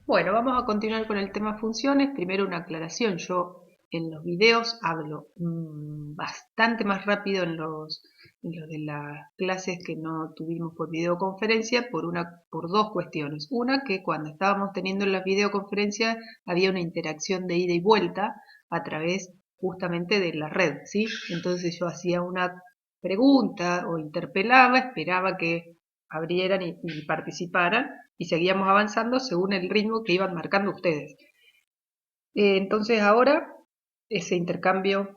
Bueno, vamos a continuar con el tema funciones. Primero una aclaración. Yo en los videos hablo bastante más rápido en los de las clases que no tuvimos por videoconferencia por dos cuestiones. Una, que cuando estábamos teniendo la videoconferencia había una interacción de ida y vuelta a través justamente de la red, ¿sí? Entonces yo hacía una pregunta o interpelaba, esperaba que abrieran y participaran y seguíamos avanzando según el ritmo que iban marcando ustedes. Entonces ahora ese intercambio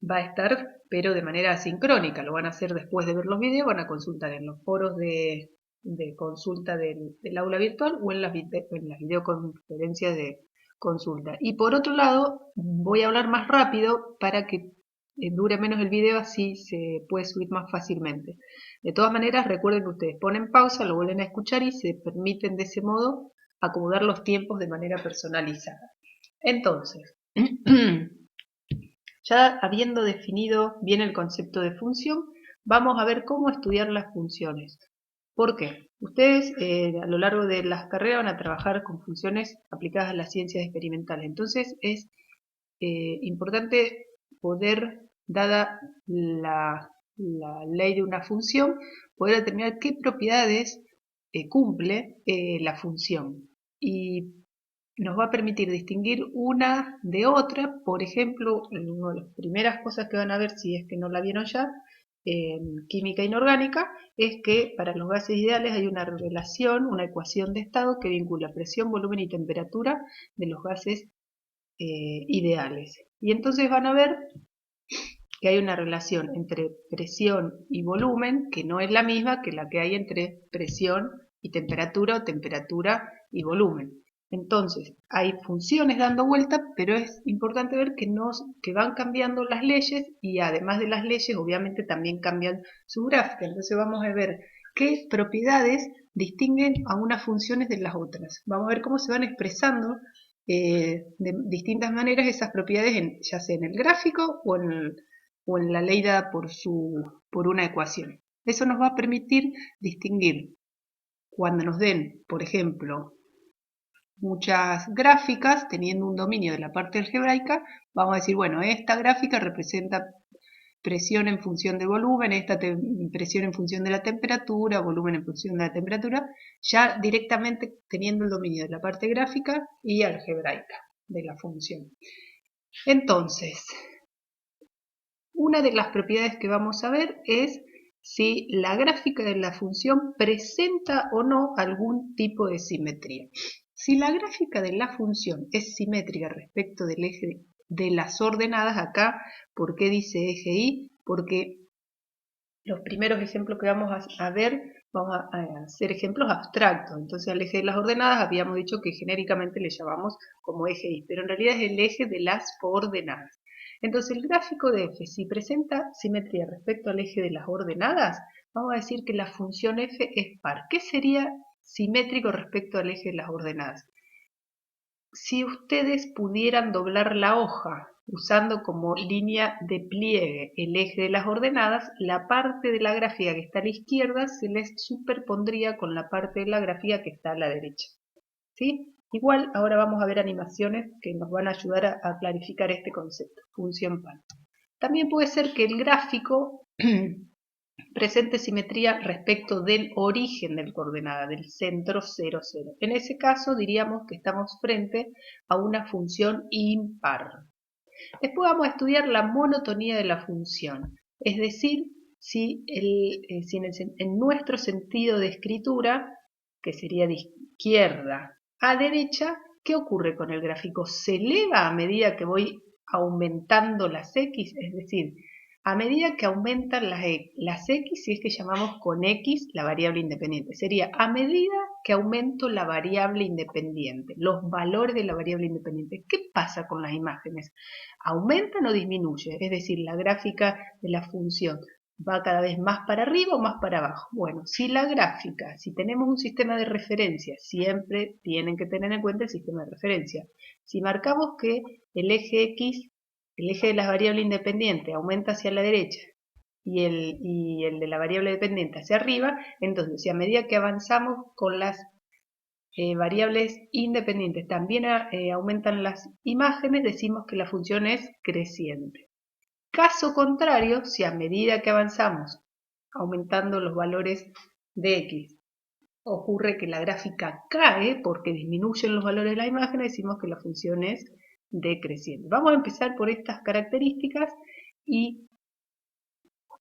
va a estar, pero de manera asincrónica. Lo van a hacer después de ver los videos, van a consultar en los foros de consulta del aula virtual o en las videoconferencias de consulta. Y por otro lado, voy a hablar más rápido para que dure menos el video, así se puede subir más fácilmente. De todas maneras, recuerden que ustedes ponen pausa, lo vuelven a escuchar y se permiten de ese modo acomodar los tiempos de manera personalizada. Entonces, ya habiendo definido bien el concepto de función, vamos a ver cómo estudiar las funciones. ¿Por qué? Ustedes a lo largo de las carreras van a trabajar con funciones aplicadas a las ciencias experimentales. Entonces es importante poder, dada la ley de una función, poder determinar qué propiedades cumple la función. Y nos va a permitir distinguir una de otra. Por ejemplo, una de las primeras cosas que van a ver, si es que no la vieron ya, en química inorgánica, es que para los gases ideales hay una relación, una ecuación de estado que vincula presión, volumen y temperatura de los gases ideales. Y entonces van a ver que hay una relación entre presión y volumen que no es la misma que la que hay entre presión y temperatura o temperatura y volumen. Entonces, hay funciones dando vuelta, pero es importante ver que van cambiando las leyes y además de las leyes, obviamente también cambian su gráfica. Entonces vamos a ver qué propiedades distinguen a unas funciones de las otras. Vamos a ver cómo se van expresando de distintas maneras esas propiedades, ya sea en el gráfico o en la ley dada por una ecuación. Eso nos va a permitir distinguir cuando nos den, por ejemplo, muchas gráficas, teniendo un dominio de la parte algebraica, vamos a decir, bueno, esta gráfica representa presión en función de volumen, esta presión en función de la temperatura, volumen en función de la temperatura, ya directamente teniendo el dominio de la parte gráfica y algebraica de la función. Entonces, una de las propiedades que vamos a ver es si la gráfica de la función presenta o no algún tipo de simetría. Si la gráfica de la función es simétrica respecto del eje de las ordenadas, acá, ¿por qué dice eje Y? Porque los primeros ejemplos que vamos a ver, vamos a hacer ejemplos abstractos. Entonces al eje de las ordenadas habíamos dicho que genéricamente le llamamos como eje Y, pero en realidad es el eje de las coordenadas. Entonces el gráfico de f, si presenta simetría respecto al eje de las ordenadas, vamos a decir que la función f es par. ¿Qué sería simétrico respecto al eje de las ordenadas? Si ustedes pudieran doblar la hoja usando como línea de pliegue el eje de las ordenadas, la parte de la gráfica que está a la izquierda se les superpondría con la parte de la gráfica que está a la derecha. ¿Sí? Igual ahora vamos a ver animaciones que nos van a ayudar a clarificar este concepto, función par. También puede ser que el gráfico presente simetría respecto del origen del coordenada, del centro 0, 0. En ese caso diríamos que estamos frente a una función impar. Después vamos a estudiar la monotonía de la función, es decir, si en nuestro sentido de escritura, que sería de izquierda a derecha, ¿qué ocurre con el gráfico? Se eleva a medida que voy aumentando las x, es decir, a medida que aumentan las x, si es que llamamos con x la variable independiente. Sería a medida que aumento la variable independiente, los valores de la variable independiente. ¿Qué pasa con las imágenes? ¿Aumentan o disminuye? Es decir, la gráfica de la función va cada vez más para arriba o más para abajo. Bueno, si la gráfica, si tenemos un sistema de referencia, siempre tienen que tener en cuenta el sistema de referencia. Si marcamos que el eje X, el eje de las variables independientes, aumenta hacia la derecha y el de la variable dependiente hacia arriba, entonces si a medida que avanzamos con las variables independientes también aumentan las imágenes, decimos que la función es creciente. Caso contrario, si a medida que avanzamos aumentando los valores de x, ocurre que la gráfica cae porque disminuyen los valores de la imagen, decimos que la función es decreciente. Vamos a empezar por estas características y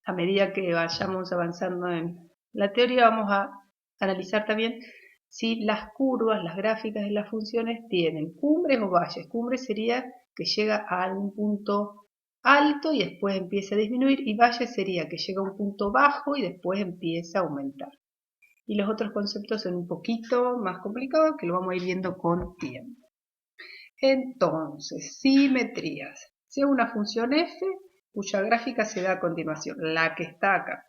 a medida que vayamos avanzando en la teoría vamos a analizar también si las curvas, las gráficas de las funciones tienen cumbres o valles. Cumbres sería que llega a un punto alto y después empieza a disminuir, y valle sería que llega a un punto bajo y después empieza a aumentar. Y los otros conceptos son un poquito más complicados que lo vamos a ir viendo con tiempo. Entonces, simetrías. Sea una función f cuya gráfica se da a continuación, la que está acá.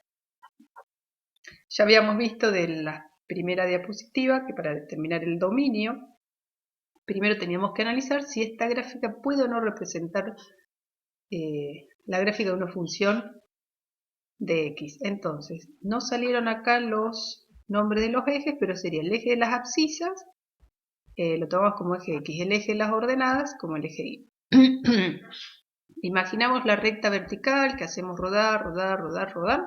Ya habíamos visto de la primera diapositiva que para determinar el dominio, primero teníamos que analizar si esta gráfica puede o no representar la gráfica de una función de x. Entonces, no salieron acá los nombres de los ejes, pero sería el eje de las abscisas, lo tomamos como eje x, el eje de las ordenadas como el eje y. Imaginamos la recta vertical que hacemos rodar, rodar, rodar, rodar,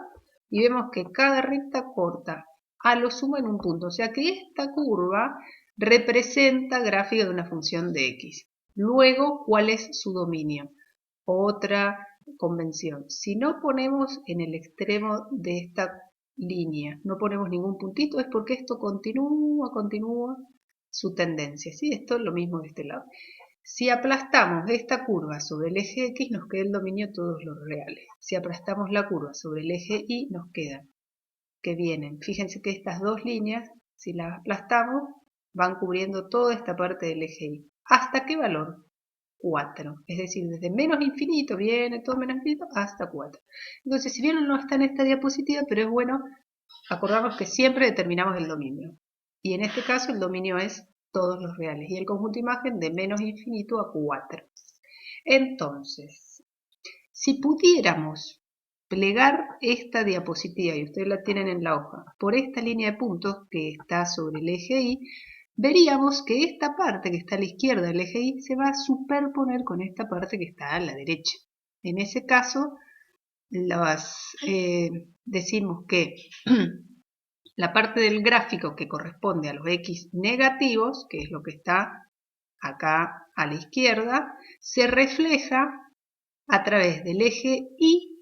y vemos que cada recta corta a lo sumo en un punto, o sea que esta curva representa gráfica de una función de x. Luego, ¿cuál es su dominio? Otra convención. Si no ponemos en el extremo de esta línea, no ponemos ningún puntito, es porque esto continúa su tendencia. ¿Sí? Esto es lo mismo de este lado. Si aplastamos esta curva sobre el eje X, nos queda el dominio de todos los reales. Si aplastamos la curva sobre el eje Y, nos quedan que vienen. Fíjense que estas dos líneas, si las aplastamos, van cubriendo toda esta parte del eje Y. ¿Hasta qué valor? 4. Es decir, desde menos infinito, viene todo menos infinito, hasta 4. Entonces, si bien no está en esta diapositiva, pero es bueno acordarnos que siempre determinamos el dominio. Y en este caso el dominio es todos los reales y el conjunto imagen de menos infinito a 4. Entonces, si pudiéramos plegar esta diapositiva, y ustedes la tienen en la hoja, por esta línea de puntos que está sobre el eje Y, veríamos que esta parte que está a la izquierda del eje Y se va a superponer con esta parte que está a la derecha. En ese caso, decimos que la parte del gráfico que corresponde a los x negativos, que es lo que está acá a la izquierda, se refleja a través del eje Y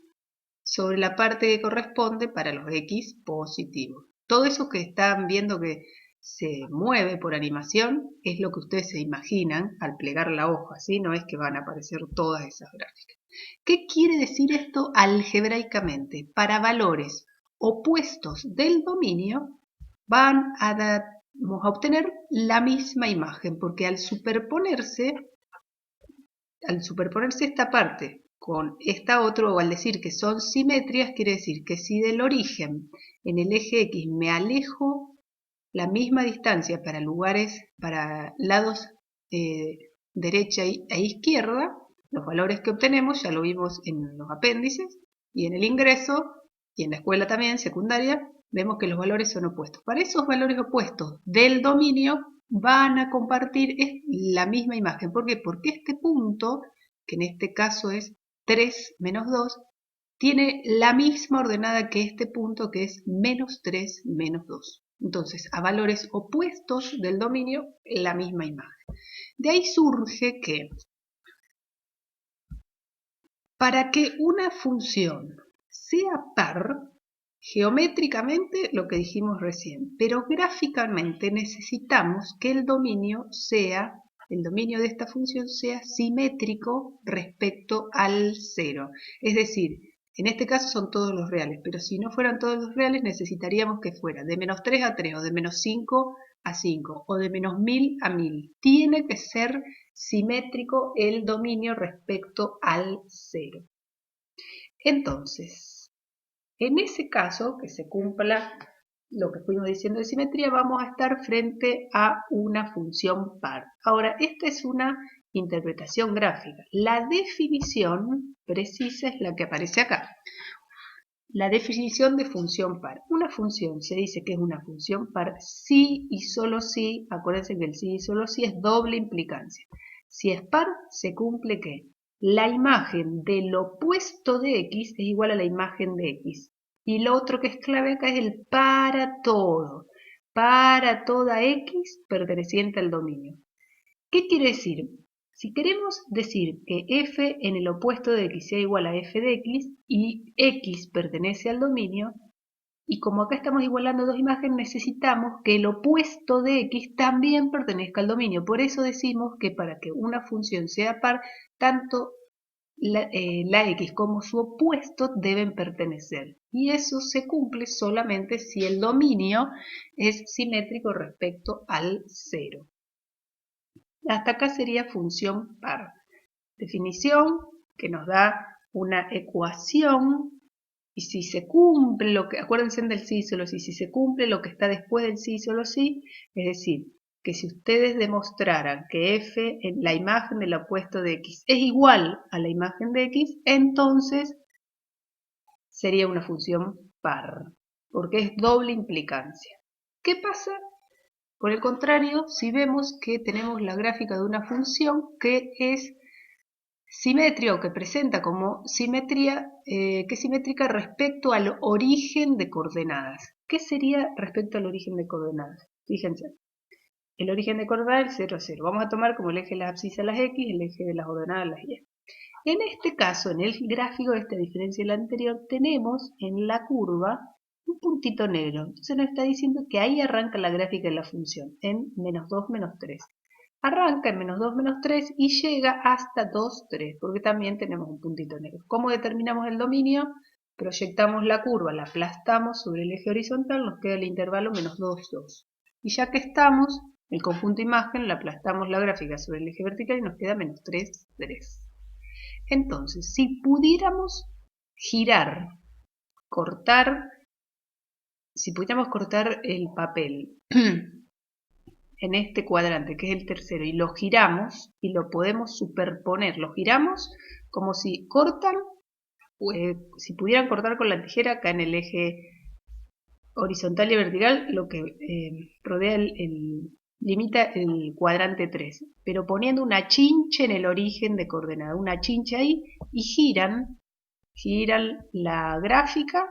sobre la parte que corresponde para los x positivos. Todo eso que están viendo que se mueve por animación es lo que ustedes se imaginan al plegar la hoja, ¿sí? No es que van a aparecer todas esas gráficas. ¿Qué quiere decir esto algebraicamente? Para valores opuestos del dominio vamos a obtener la misma imagen, porque al superponerse esta parte con esta otra, o al decir que son simetrías, quiere decir que si del origen en el eje X me alejo la misma distancia para lados derecha e izquierda, los valores que obtenemos ya lo vimos en los apéndices y en el ingreso y en la escuela también secundaria, vemos que los valores son opuestos. Para esos valores opuestos del dominio van a compartir la misma imagen. ¿Por qué? Porque este punto, que en este caso es 3 menos 2, tiene la misma ordenada que este punto, que es menos 3 menos 2. Entonces, a valores opuestos del dominio, la misma imagen. De ahí surge que para que una función sea par, geométricamente lo que dijimos recién, pero gráficamente necesitamos que el dominio de esta función sea simétrico respecto al 0. Es decir, en este caso son todos los reales, pero si no fueran todos los reales necesitaríamos que fuera de menos 3 a 3, o de menos 5 a 5, o de menos 1000 a 1000. Tiene que ser simétrico el dominio respecto al 0. Entonces, en ese caso, que se cumpla lo que fuimos diciendo de simetría, vamos a estar frente a una función par. Ahora, esta es una interpretación gráfica. La definición precisa es la que aparece acá. La definición de función par. Una función se dice que es una función par si y solo si, acuérdense que el si y solo si es doble implicancia. Si es par, se cumple que la imagen del opuesto de x es igual a la imagen de x. Y lo otro que es clave acá es el para todo. Para toda x perteneciente al dominio. ¿Qué quiere decir? Si queremos decir que f en el opuesto de x sea igual a f de x y x pertenece al dominio, y como acá estamos igualando dos imágenes, necesitamos que el opuesto de x también pertenezca al dominio. Por eso decimos que para que una función sea par, tanto la x como su opuesto deben pertenecer. Y eso se cumple solamente si el dominio es simétrico respecto al cero. Hasta acá sería función par. Definición que nos da una ecuación y si se cumple lo que, acuérdense del sí solo sí, si se cumple lo que está después del sí solo sí, es decir, que si ustedes demostraran que f en la imagen del opuesto de x es igual a la imagen de x, entonces sería una función par, porque es doble implicancia. ¿Qué pasa? Por el contrario, si vemos que tenemos la gráfica de una función que es simétrica o que presenta como simetría, que es simétrica respecto al origen de coordenadas. ¿Qué sería respecto al origen de coordenadas? Fíjense, el origen de coordenadas es 0, 0. Vamos a tomar como el eje de las abscisas las x, el eje de las ordenadas las y. En este caso, en el gráfico de esta diferencia del anterior, tenemos en la curva un puntito negro. Entonces nos está diciendo que ahí arranca la gráfica de la función, en menos 2, menos 3. Arranca en menos 2, menos 3 y llega hasta 2, 3, porque también tenemos un puntito negro. ¿Cómo determinamos el dominio? Proyectamos la curva, la aplastamos sobre el eje horizontal, nos queda el intervalo menos 2, 2. Y ya que estamos, el conjunto imagen, la aplastamos la gráfica sobre el eje vertical y nos queda menos 3, 3. Entonces, si pudiéramos girar, si pudiéramos cortar el papel en este cuadrante, que es el tercero, y lo giramos y lo podemos superponer, lo giramos como si cortan, si pudieran cortar con la tijera acá en el eje horizontal y vertical, lo que rodea limita el cuadrante 3, pero poniendo una chinche en el origen de coordenada, una chinche ahí, y giran la gráfica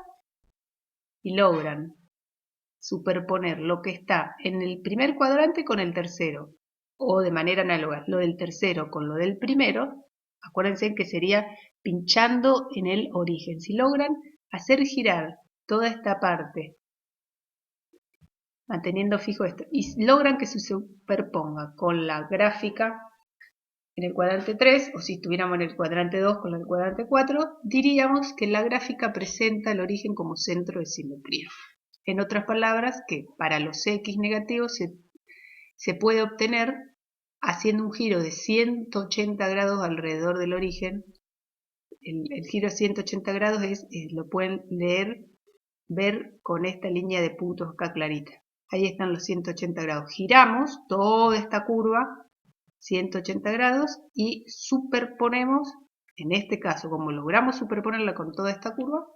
y logran superponer lo que está en el primer cuadrante con el tercero, o de manera análoga, lo del tercero con lo del primero. Acuérdense que sería pinchando en el origen. Si logran hacer girar toda esta parte, manteniendo fijo esto, y logran que se superponga con la gráfica en el cuadrante 3, o si estuviéramos en el cuadrante 2 con el cuadrante 4, diríamos que la gráfica presenta el origen como centro de simetría. En otras palabras, que para los x negativos se puede obtener haciendo un giro de 180 grados alrededor del origen. El giro de 180 grados lo pueden ver con esta línea de puntos acá clarita. Ahí están los 180 grados. Giramos toda esta curva 180 grados y superponemos, en este caso, como logramos superponerla con toda esta curva,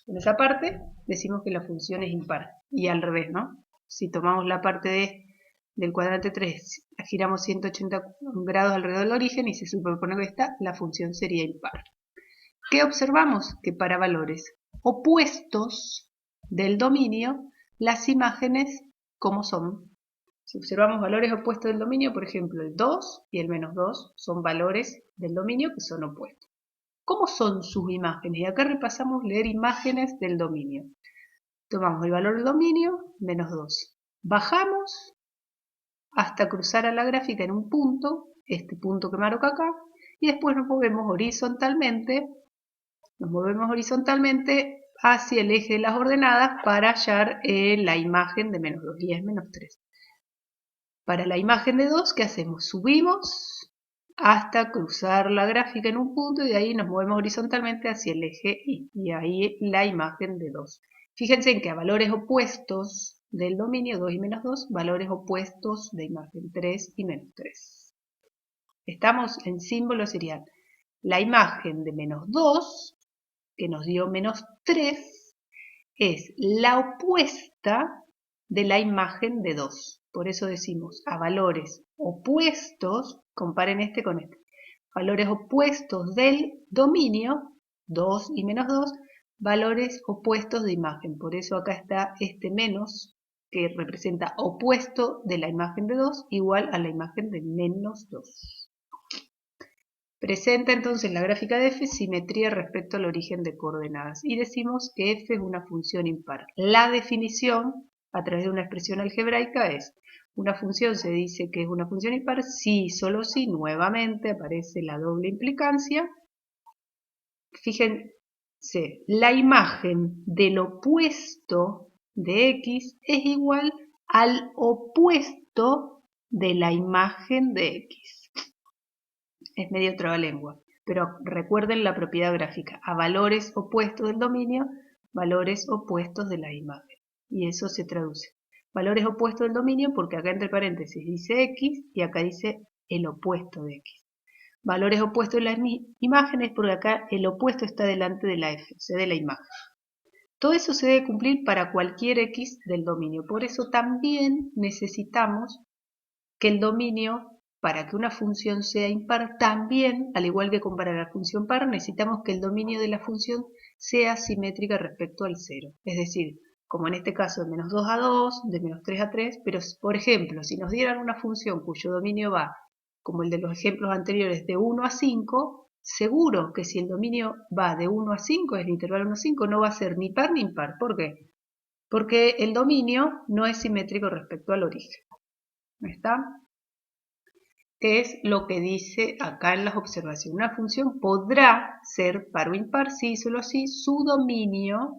en esa parte decimos que la función es impar. Y al revés, ¿no? Si tomamos la parte del cuadrante 3, la giramos 180 grados alrededor del origen y se superpone con esta, la función sería impar. ¿Qué observamos? Que para valores opuestos del dominio, las imágenes, ¿cómo son? Si observamos valores opuestos del dominio, por ejemplo, el 2 y el menos 2 son valores del dominio que son opuestos. ¿Cómo son sus imágenes? Y acá repasamos leer imágenes del dominio. Tomamos el valor del dominio, menos 2. Bajamos hasta cruzar a la gráfica en un punto, este punto que marco acá, y después nos movemos horizontalmente hacia el eje de las ordenadas para hallar la imagen de menos 2, y es menos 3. Para la imagen de 2, ¿qué hacemos? Subimos hasta cruzar la gráfica en un punto y de ahí nos movemos horizontalmente hacia el eje Y. Y ahí la imagen de 2. Fíjense en que a valores opuestos del dominio 2 y menos 2, valores opuestos de imagen 3 y menos 3. Estamos en símbolo serían la imagen de menos 2, que nos dio menos 3, es la opuesta de la imagen de 2. Por eso decimos a valores opuestos, comparen este con este, valores opuestos del dominio, 2 y menos 2, valores opuestos de imagen. Por eso acá está este menos, que representa opuesto de la imagen de 2, igual a la imagen de menos 2. Presenta entonces la gráfica de f simetría respecto al origen de coordenadas y decimos que f es una función impar. La definición a través de una expresión algebraica es: una función se dice que es una función impar si, solo si, nuevamente aparece la doble implicancia. Fíjense, la imagen del opuesto de x es igual al opuesto de la imagen de x. Es medio trabalengua, pero recuerden la propiedad gráfica: a valores opuestos del dominio, valores opuestos de la imagen. Y eso se traduce. Valores opuestos del dominio porque acá entre paréntesis dice x y acá dice el opuesto de x. Valores opuestos de las imágenes porque acá el opuesto está delante de la f, o sea, de la imagen. Todo eso se debe cumplir para cualquier x del dominio. Por eso también necesitamos que el dominio, para que una función sea impar, también, al igual que para la función par, necesitamos que el dominio de la función sea simétrica respecto al 0. Es decir, como en este caso de menos 2 a 2, de menos 3 a 3, pero por ejemplo, si nos dieran una función cuyo dominio va, como el de los ejemplos anteriores, de 1 a 5, seguro que si el dominio va de 1 a 5, es el intervalo 1 a 5, no va a ser ni par ni impar. ¿Por qué? Porque el dominio no es simétrico respecto al origen. ¿Está? Es lo que dice acá en las observaciones. Una función podrá ser par o impar si, solo si, su dominio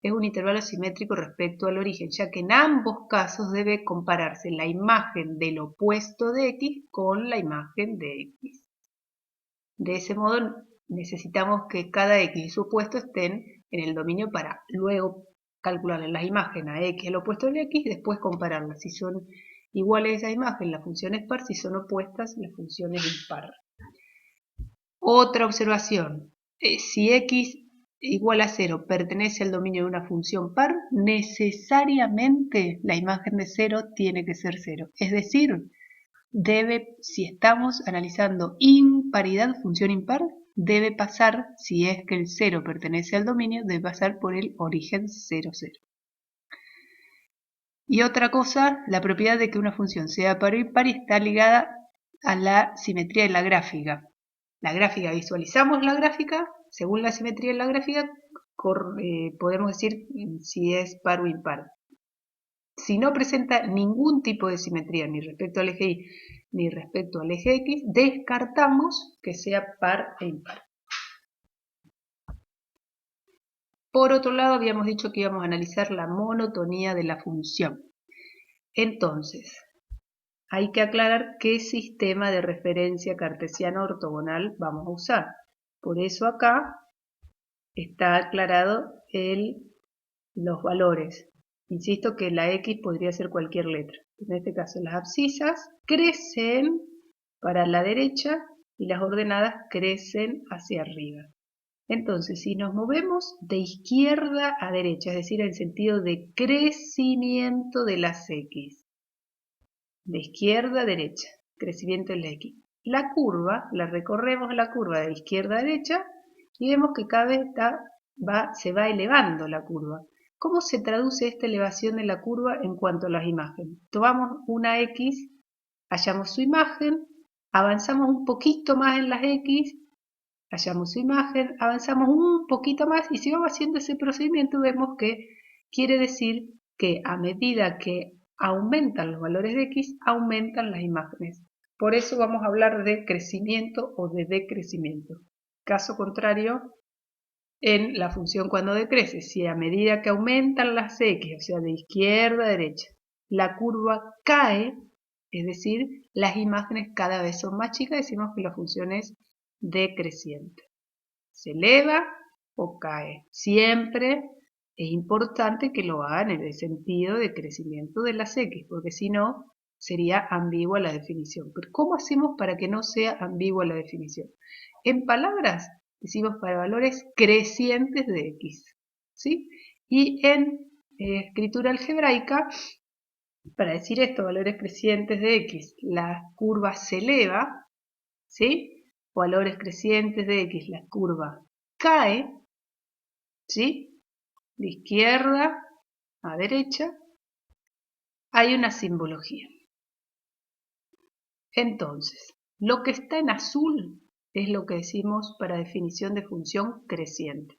es un intervalo simétrico respecto al origen, ya que en ambos casos debe compararse la imagen del opuesto de x con la imagen de x. De ese modo necesitamos que cada x y su opuesto estén en el dominio para luego calcular las imágenes a x el opuesto de x y después compararlas. Si son iguales a esa imagen, la función es par; si son opuestas, la función es impar. Otra observación: si x igual a 0 pertenece al dominio de una función par, necesariamente la imagen de 0 tiene que ser 0. Es decir, si estamos analizando imparidad, función impar, debe pasar, si es que el 0 pertenece al dominio, debe pasar por el origen 0, 0. Y otra cosa, la propiedad de que una función sea par o impar está ligada a la simetría de la gráfica. La gráfica, visualizamos la gráfica, según la simetría de la gráfica, podemos decir si es par o impar. Si no presenta ningún tipo de simetría, ni respecto al eje Y ni respecto al eje X, descartamos que sea par e impar. Por otro lado, habíamos dicho que íbamos a analizar la monotonía de la función. Entonces, hay que aclarar qué sistema de referencia cartesiano ortogonal vamos a usar. Por eso acá está aclarado los valores. Insisto que la X podría ser cualquier letra. En este caso las abscisas crecen para la derecha y las ordenadas crecen hacia arriba. Entonces, si nos movemos de izquierda a derecha, es decir, en sentido de crecimiento de las X, de izquierda a derecha, crecimiento de la X, la curva, la recorremos la curva de izquierda a derecha y vemos que cada vez se va elevando la curva. ¿Cómo se traduce esta elevación de la curva en cuanto a las imágenes? Tomamos una X, hallamos su imagen, avanzamos un poquito más en las X, hallamos su imagen, avanzamos un poquito más y si vamos haciendo ese procedimiento vemos que quiere decir que a medida que aumentan los valores de X, aumentan las imágenes. Por eso vamos a hablar de crecimiento o de decrecimiento. Caso contrario, en la función cuando decrece, si a medida que aumentan las X, o sea, de izquierda a derecha, la curva cae, es decir, las imágenes cada vez son más chicas, decimos que la función es decreciente. Se eleva o cae. Siempre es importante que lo hagan en el sentido de crecimiento de las X, porque si no, sería ambigua la definición. Pero ¿cómo hacemos para que no sea ambigua la definición? En palabras, decimos para valores crecientes de X, ¿sí? Y en escritura algebraica, para decir esto, valores crecientes de x, la curva se eleva, ¿sí? Valores crecientes de x, la curva cae, ¿sí? De izquierda a derecha, hay una simbología. Entonces, lo que está en azul es lo que decimos para definición de función creciente.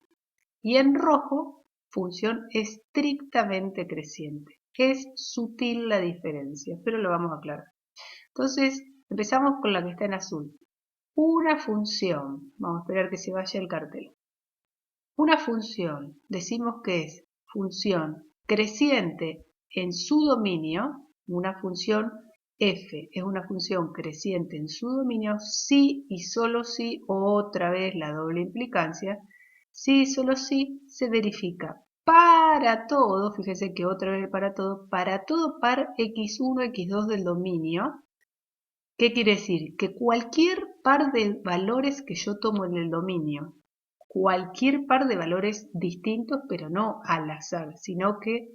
Y en rojo, función estrictamente creciente. Es sutil la diferencia, pero lo vamos a aclarar. Entonces, empezamos con la que está en azul. Una función, vamos a esperar que se vaya el cartel. Una función, decimos que es función creciente en su dominio, una función f es una función creciente en su dominio si y solo si, otra vez la doble implicancia, si y solo si se verifica para todo, fíjese que otra vez para todo par x1, x2 del dominio. ¿Qué quiere decir? Que cualquier par de valores que yo tomo en el dominio, cualquier par de valores distintos, pero no al azar, sino que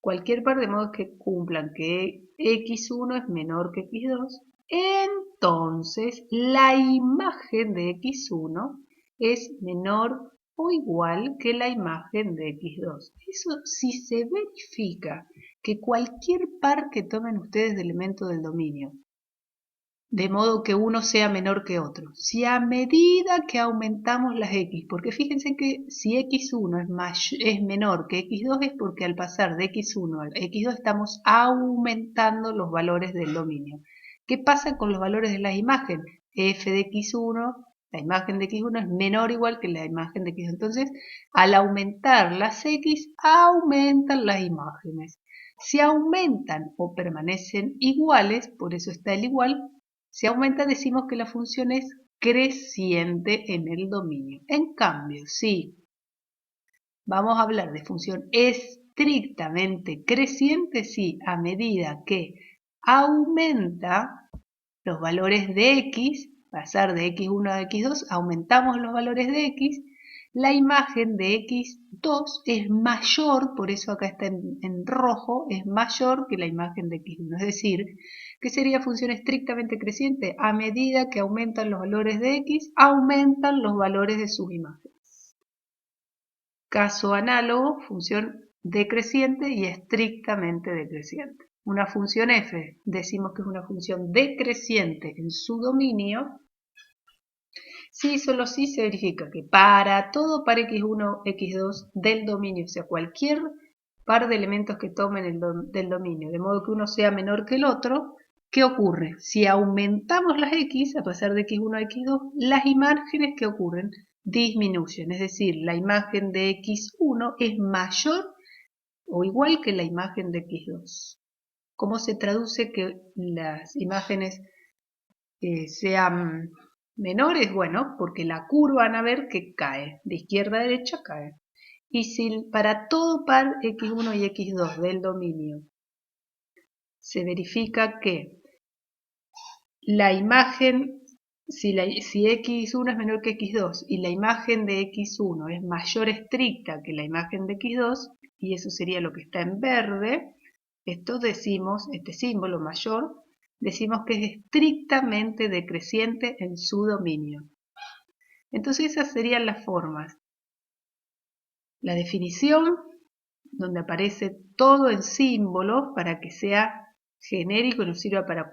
cualquier par de modos que cumplan que x1 es menor que x2, entonces la imagen de x1 es menor o igual que la imagen de x2. Eso si se verifica que cualquier par que tomen ustedes de elementos del dominio, de modo que uno sea menor que otro. Si a medida que aumentamos las x, porque fíjense que si x1 es menor que x2 es porque al pasar de x1 a x2 estamos aumentando los valores del dominio. ¿Qué pasa con los valores de la imagen? F de x1, la imagen de x1 es menor o igual que la imagen de x2. Entonces, al aumentar las x, aumentan las imágenes. Si aumentan o permanecen iguales, por eso está el igual, si aumenta decimos que la función es creciente en el dominio. En cambio, si vamos a hablar de función estrictamente creciente, si a medida que aumenta los valores de x, pasar de x1 a x2, aumentamos los valores de x, la imagen de x2 es mayor, por eso acá está en rojo, es mayor que la imagen de x1. Es decir, que sería función estrictamente creciente. A medida que aumentan los valores de x, aumentan los valores de sus imágenes. Caso análogo, función decreciente y estrictamente decreciente. Una función f, decimos que es una función decreciente en su dominio, si solo si se verifica que para todo par x1, x2 del dominio, o sea, cualquier par de elementos que tomen del dominio, de modo que uno sea menor que el otro, ¿qué ocurre? Si aumentamos las x, a pasar de x1 a x2, las imágenes que ocurren disminuyen, es decir, la imagen de x1 es mayor o igual que la imagen de x2. ¿Cómo se traduce que las imágenes sean menores? Bueno, porque la curva van a ver que cae, de izquierda a derecha cae. Y si para todo par x1 y x2 del dominio se verifica que la imagen, si x1 es menor que x2 y la imagen de x1 es mayor estricta que la imagen de x2, y eso sería lo que está en verde, esto decimos, este símbolo mayor, decimos que es estrictamente decreciente en su dominio. Entonces esas serían las formas. La definición, donde aparece todo en símbolos para que sea genérico y nos sirva para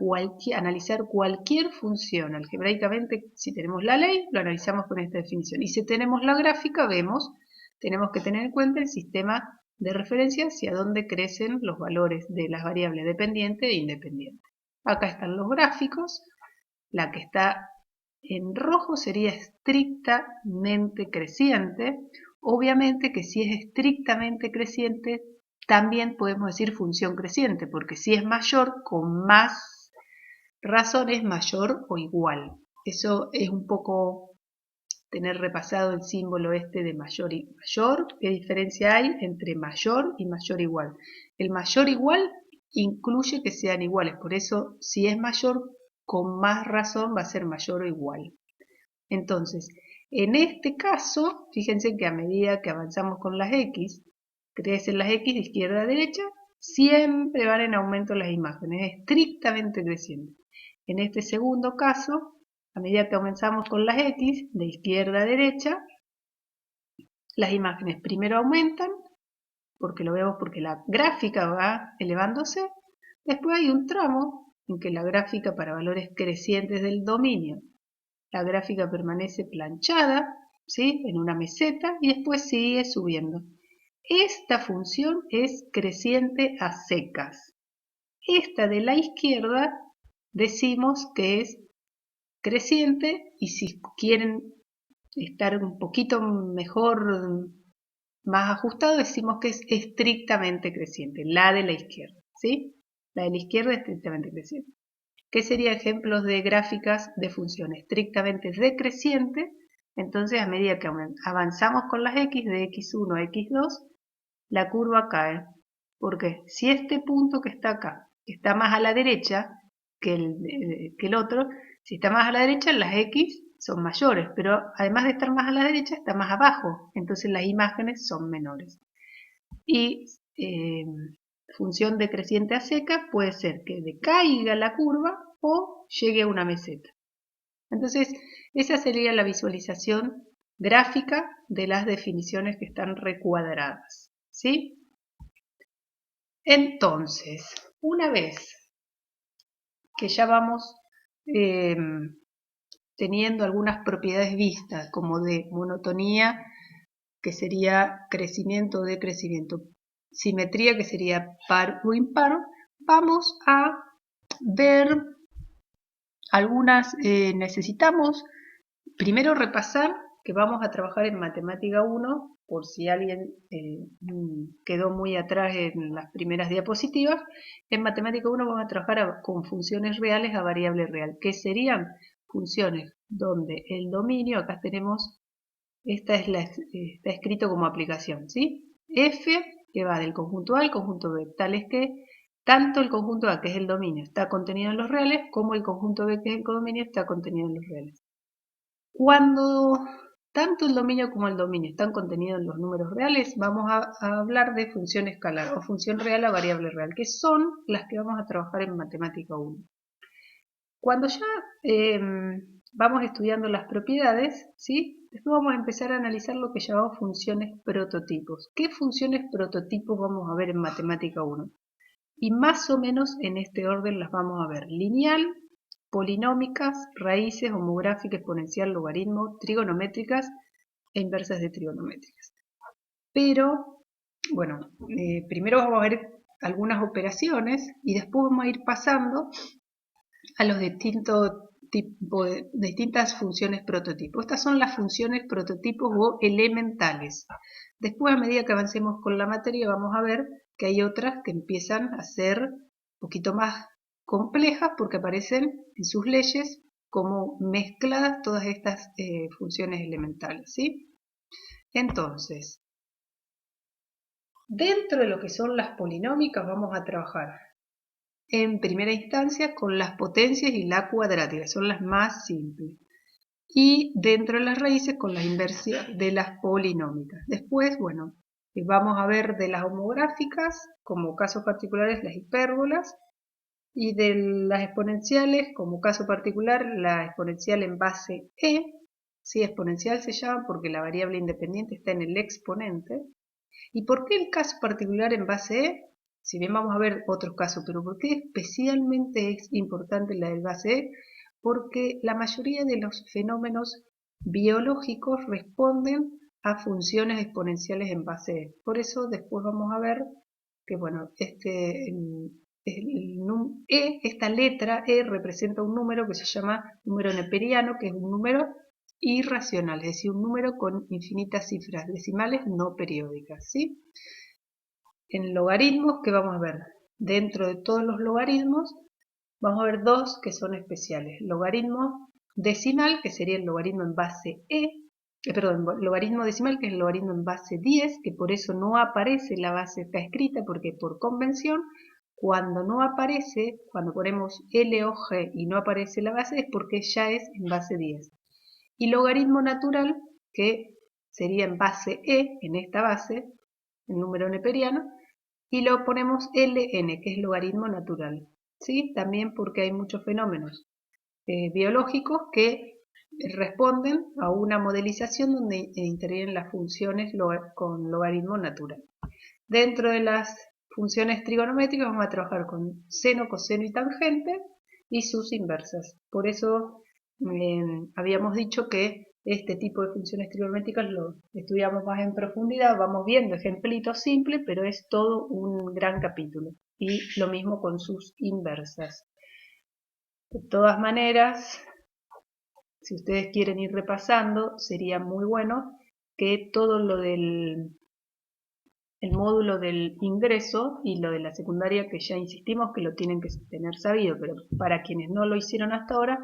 analizar cualquier función. Algebraicamente, si tenemos la ley, lo analizamos con esta definición. Y si tenemos la gráfica, tenemos que tener en cuenta el sistema de referencia hacia dónde crecen los valores de las variables dependiente e independiente. Acá están los gráficos. La que está en rojo sería estrictamente creciente. Obviamente que si es estrictamente creciente, también podemos decir función creciente, porque si es mayor, con más razón es mayor o igual. Eso es un poco tener repasado el símbolo este de mayor y mayor. ¿Qué diferencia hay entre mayor y mayor igual? El mayor igual incluye que sean iguales, por eso si es mayor, con más razón va a ser mayor o igual. Entonces, en este caso, fíjense que a medida que avanzamos con las x, crecen las X de izquierda a derecha, siempre van en aumento las imágenes, es estrictamente creciente. En este segundo caso, a medida que avanzamos con las X de izquierda a derecha, las imágenes primero aumentan, porque lo vemos porque la gráfica va elevándose. Después hay un tramo en que la gráfica para valores crecientes del dominio, la gráfica permanece planchada, ¿sí?, en una meseta y después sigue subiendo. Esta función es creciente a secas. Esta de la izquierda decimos que es creciente, y si quieren estar un poquito mejor, más ajustado, decimos que es estrictamente creciente, la de la izquierda, ¿sí? La de la izquierda es estrictamente creciente. ¿Qué serían ejemplos de gráficas de función estrictamente decreciente? Entonces, a medida que avanzamos con las X de X1 a X2, la curva cae. ¿Por qué? Si este punto que está acá está más a la derecha que el otro, si está más a la derecha, las X son mayores, pero además de estar más a la derecha, está más abajo, entonces las imágenes son menores. Y función decreciente a seca puede ser que decaiga la curva o llegue a una meseta. Entonces, esa sería la visualización gráfica de las definiciones que están recuadradas, ¿sí? Entonces, una vez que ya vamos teniendo algunas propiedades vistas, como de monotonía, que sería crecimiento o decrecimiento, simetría, que sería par o impar, vamos a ver algunas, necesitamos primero repasar que vamos a trabajar en matemática 1, por si alguien quedó muy atrás en las primeras diapositivas. En matemática 1 vamos a trabajar con funciones reales a variable real, que serían funciones donde el dominio, acá tenemos, está escrito como aplicación, ¿sí? F, que va del conjunto A al conjunto B, tal es que tanto el conjunto A, que es el dominio, está contenido en los reales, como el conjunto B, que es el codominio, está contenido en los reales. Cuando tanto el dominio como el dominio están contenidos en los números reales, vamos a hablar de función escalar o función real a variable real, que son las que vamos a trabajar en matemática 1. Cuando ya vamos estudiando las propiedades, ¿sí?, después vamos a empezar a analizar lo que llamamos funciones prototipos. ¿Qué funciones prototipos vamos a ver en matemática 1? Y más o menos en este orden las vamos a ver: lineal, polinómicas, raíces, homográfica, exponencial, logaritmo, trigonométricas e inversas de trigonométricas. Pero, bueno, primero vamos a ver algunas operaciones y después vamos a ir pasando a los distintas funciones prototipos. Estas son las funciones prototipos o elementales. Después, a medida que avancemos con la materia, vamos a ver que hay otras que empiezan a ser un poquito más complejas porque aparecen en sus leyes como mezcladas todas estas funciones elementales, ¿sí? Entonces, dentro de lo que son las polinómicas vamos a trabajar en primera instancia con las potencias y la cuadrática, son las más simples. Y dentro de las raíces con la inversa de las polinómicas. Después, bueno, vamos a ver de las homográficas, como casos particulares las hipérbolas, y de las exponenciales, como caso particular, la exponencial en base e. Sí, exponencial se llama porque la variable independiente está en el exponente. ¿Y por qué el caso particular en base e? Si bien vamos a ver otros casos, pero ¿por qué especialmente es importante la del base e? Porque la mayoría de los fenómenos biológicos responden a funciones exponenciales en base e. Por eso después vamos a ver que, bueno, esta letra E representa un número que se llama número neperiano, que es un número irracional, es decir, un número con infinitas cifras decimales no periódicas, ¿sí? En logaritmos, ¿qué vamos a ver? Dentro de todos los logaritmos, vamos a ver dos que son especiales. Logaritmo decimal, que sería el logaritmo en base logaritmo decimal, que es el logaritmo en base 10, que por eso no aparece la base, está escrita, porque por convención, cuando no aparece, cuando ponemos L o G y no aparece la base, es porque ya es en base 10. Y logaritmo natural, que sería en base E, en esta base, el número neperiano, y lo ponemos Ln, que es logaritmo natural. ¿Sí? También porque hay muchos fenómenos biológicos que responden a una modelización donde intervienen las funciones con logaritmo natural. Dentro de las funciones trigonométricas vamos a trabajar con seno, coseno y tangente y sus inversas. Por eso habíamos dicho que este tipo de funciones trigonométricas lo estudiamos más en profundidad, vamos viendo ejemplitos simples, pero es todo un gran capítulo. Y lo mismo con sus inversas. De todas maneras, si ustedes quieren ir repasando, sería muy bueno que todo lo del módulo del ingreso y lo de la secundaria, que ya insistimos que lo tienen que tener sabido, pero para quienes no lo hicieron hasta ahora,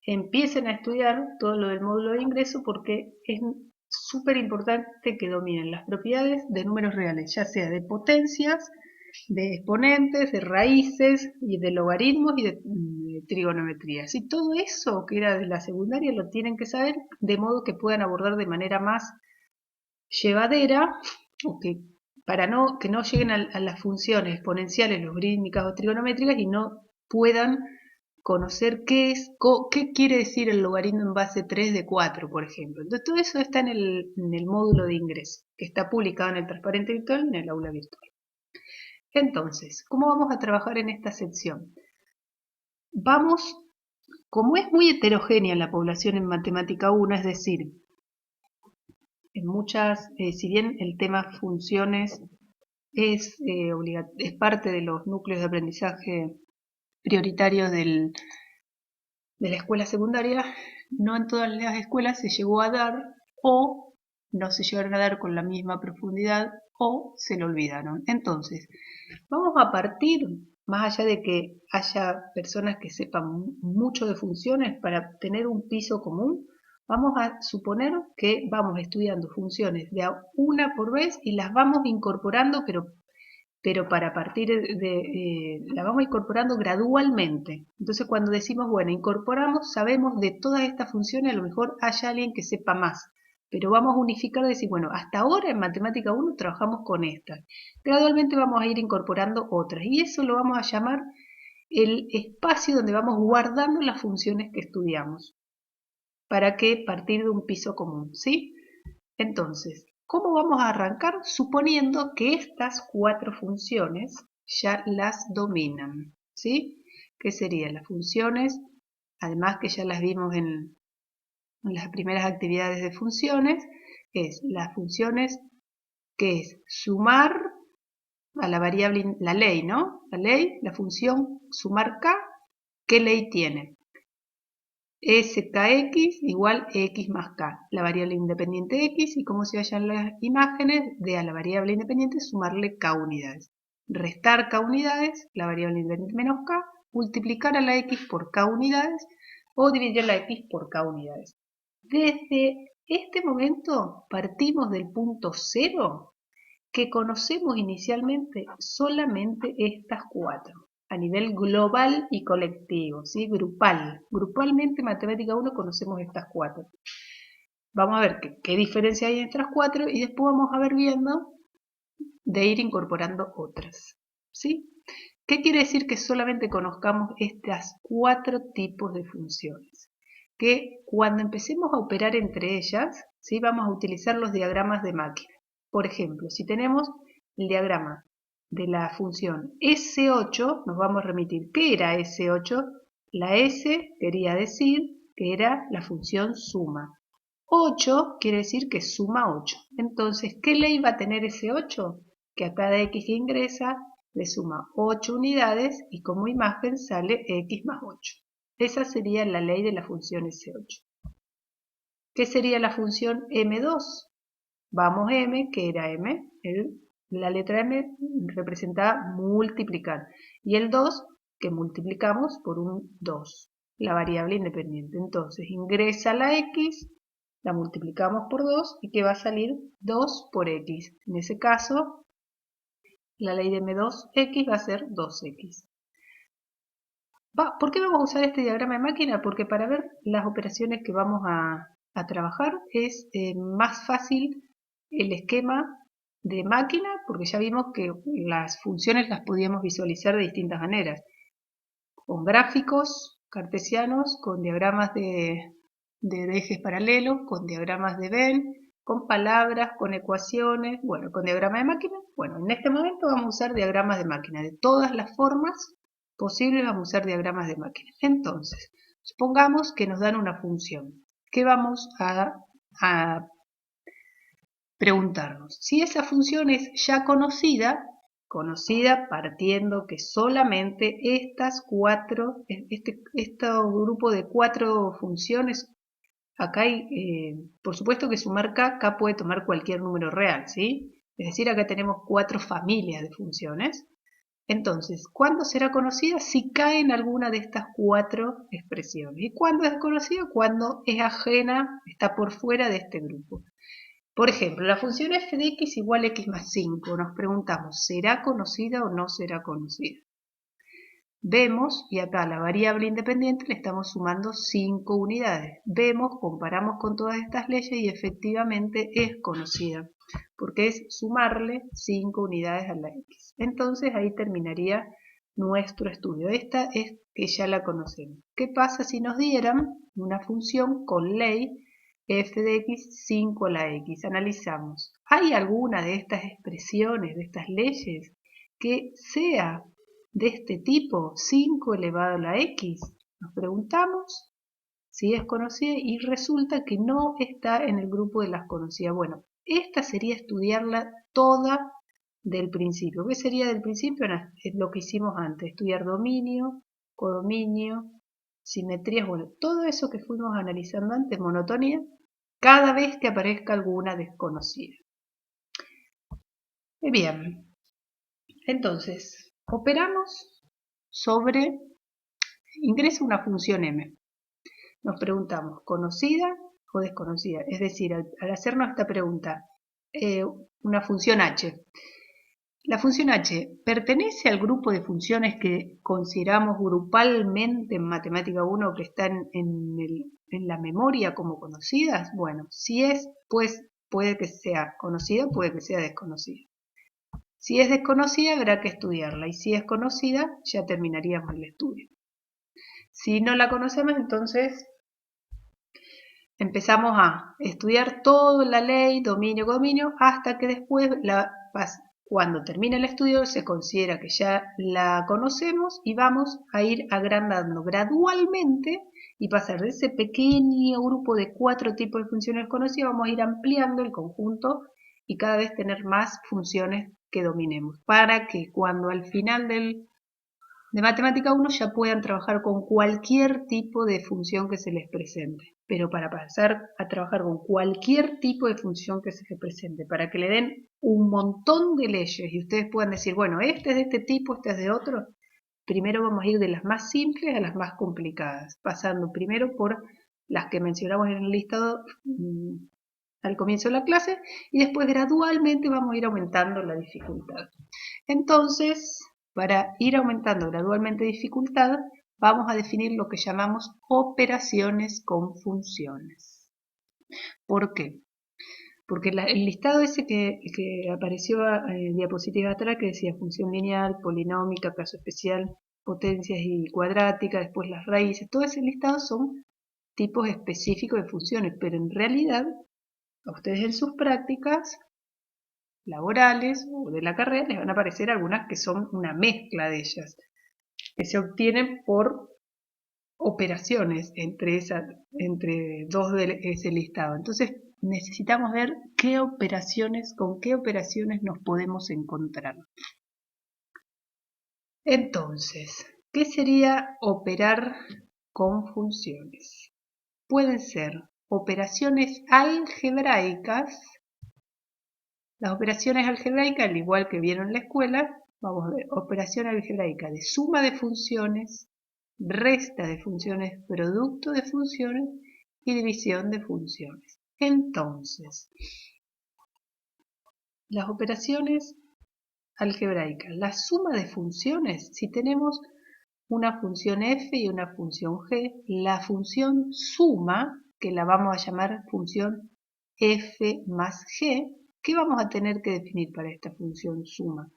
empiecen a estudiar todo lo del módulo de ingreso porque es súper importante que dominen las propiedades de números reales, ya sea de potencias, de exponentes, de raíces y de logaritmos y de trigonometría. Y todo eso que era de la secundaria lo tienen que saber de modo que puedan abordar de manera más llevadera o que no lleguen a las funciones exponenciales, logarítmicas o trigonométricas y no puedan conocer qué quiere decir el logaritmo en base 3 de 4, por ejemplo. Entonces, todo eso está en el módulo de ingreso, que está publicado en el transparente virtual en el aula virtual. Entonces, ¿cómo vamos a trabajar en esta sección? Como es muy heterogénea la población en matemática 1, es decir, en muchas, si bien el tema funciones es parte de los núcleos de aprendizaje prioritarios de la escuela secundaria, no en todas las escuelas se llegó a dar o no se llegaron a dar con la misma profundidad o se lo olvidaron. Entonces, vamos a partir, más allá de que haya personas que sepan mucho de funciones para tener un piso común, vamos a suponer que vamos estudiando funciones de a una por vez y las vamos incorporando, pero para partir la vamos incorporando gradualmente. Entonces cuando decimos, bueno, incorporamos, sabemos de todas estas funciones, a lo mejor haya alguien que sepa más, pero vamos a unificar y decir, bueno, hasta ahora en Matemática 1 trabajamos con estas. Gradualmente vamos a ir incorporando otras y eso lo vamos a llamar el espacio donde vamos guardando las funciones que estudiamos. ¿Para qué? Partir de un piso común, ¿sí? Entonces, ¿cómo vamos a arrancar? Suponiendo que estas cuatro funciones ya las dominan, ¿sí? ¿Qué serían las funciones? Además que ya las vimos en las primeras actividades de funciones, es las funciones que es sumar a la variable, la ley, ¿no? La ley, la función sumar k, ¿qué ley tiene? skx igual x más k, la variable independiente x, y como se hallan las imágenes, de a la variable independiente sumarle k unidades. Restar k unidades, la variable independiente menos k, multiplicar a la x por k unidades o dividir la x por k unidades. Desde este momento partimos del punto cero que conocemos inicialmente solamente estas cuatro a nivel global y colectivo, ¿sí? Grupalmente, Matemática 1 conocemos estas cuatro. Vamos a ver qué diferencia hay entre las cuatro y después vamos a ver viendo de ir incorporando otras, ¿sí? ¿Qué quiere decir que solamente conozcamos estas cuatro tipos de funciones? Que cuando empecemos a operar entre ellas, ¿sí? Vamos a utilizar los diagramas de máquina. Por ejemplo, si tenemos el diagrama de la función S8, nos vamos a remitir. ¿Qué era S8? La S quería decir que era la función suma. 8 quiere decir que suma 8. Entonces, ¿qué ley va a tener ese 8? Que a cada x que ingresa le suma 8 unidades y como imagen sale x más 8. Esa sería la ley de la función S8. ¿Qué sería la función M2? Vamos M, que era M, la letra M representaba multiplicar, y el 2 que multiplicamos por un 2, la variable independiente. Entonces ingresa la X, la multiplicamos por 2 y que va a salir 2 por X. En ese caso, la ley de M2X va a ser 2X. ¿Por qué vamos a usar este diagrama de máquina? Porque para ver las operaciones que vamos a trabajar es más fácil el esquema de máquina, porque ya vimos que las funciones las podíamos visualizar de distintas maneras, con gráficos cartesianos, con diagramas de ejes paralelos, con diagramas de Venn, con palabras, con ecuaciones, bueno, con diagrama de máquina. Bueno, en este momento vamos a usar diagramas de máquina. De todas las formas posibles vamos a usar diagramas de máquina. Entonces, supongamos que nos dan una función. ¿Qué vamos a preguntarnos? Si esa función es ya conocida partiendo que solamente este grupo de 4 funciones, acá hay, por supuesto que sumar k puede tomar cualquier número real, ¿sí? Es decir, acá tenemos 4 familias de funciones. Entonces, ¿cuándo será conocida? Si cae en alguna de estas 4 expresiones. ¿Y cuándo es conocida? Cuando es ajena, está por fuera de este grupo. Por ejemplo, la función f de x igual a x más 5. Nos preguntamos, ¿será conocida o no será conocida? Vemos, y acá a la variable independiente le estamos sumando 5 unidades. Vemos, comparamos con todas estas leyes y efectivamente es conocida, porque es sumarle 5 unidades a la x. Entonces ahí terminaría nuestro estudio. Esta es que ya la conocemos. ¿Qué pasa si nos dieran una función con ley f de x 5 a la x? Analizamos. ¿Hay alguna de estas expresiones, de estas leyes, que sea de este tipo, 5 elevado a la x? Nos preguntamos si es conocida y resulta que no está en el grupo de las conocidas. Bueno, esta sería estudiarla toda del principio. ¿Qué sería del principio? Es lo que hicimos antes, estudiar dominio, codominio, simetrías, bueno, todo eso que fuimos analizando antes, monotonía, cada vez que aparezca alguna desconocida. Bien, entonces, operamos sobre, ingresa una función m. Nos preguntamos, ¿conocida o desconocida? Es decir, al hacernos esta pregunta, una función h. La función h pertenece al grupo de funciones que consideramos grupalmente en Matemática 1 que están en la memoria como conocidas. Bueno, si es, pues puede que sea conocida, puede que sea desconocida. Si es desconocida, habrá que estudiarla, y si es conocida, ya terminaríamos el estudio. Si no la conocemos, entonces empezamos a estudiar toda la ley, dominio, codominio, hasta que después, cuando termine el estudio, se considera que ya la conocemos y vamos a ir agrandando gradualmente y pasar de ese pequeño grupo de 4 tipos de funciones conocidas, vamos a ir ampliando el conjunto y cada vez tener más funciones que dominemos, para que cuando al final de Matemática 1 ya puedan trabajar con cualquier tipo de función que se les presente. Pero para pasar a trabajar con cualquier tipo de función que se les presente, para que le den un montón de leyes y ustedes puedan decir, bueno, este es de este tipo, este es de otro, primero vamos a ir de las más simples a las más complicadas, pasando primero por las que mencionamos en el listado al comienzo de la clase y después gradualmente vamos a ir aumentando la dificultad. Entonces, para ir aumentando gradualmente dificultad, vamos a definir lo que llamamos operaciones con funciones. ¿Por qué? Porque el listado ese que apareció en diapositiva atrás, que decía función lineal, polinómica, caso especial, potencias y cuadrática, después las raíces, todo ese listado son tipos específicos de funciones, pero en realidad a ustedes en sus prácticas laborales o de la carrera les van a aparecer algunas que son una mezcla de ellas, que se obtienen por operaciones entre dos de ese listado. Entonces necesitamos ver con qué operaciones nos podemos encontrar. Entonces, ¿qué sería operar con funciones? Pueden ser operaciones algebraicas. Las operaciones algebraicas, al igual que vieron en la escuela, vamos a ver operación algebraica de suma de funciones, resta de funciones, producto de funciones y división de funciones. Entonces, las operaciones algebraicas, la suma de funciones, si tenemos una función f y una función g, la función suma, que la vamos a llamar función f más g, ¿qué vamos a tener que definir para esta función suma?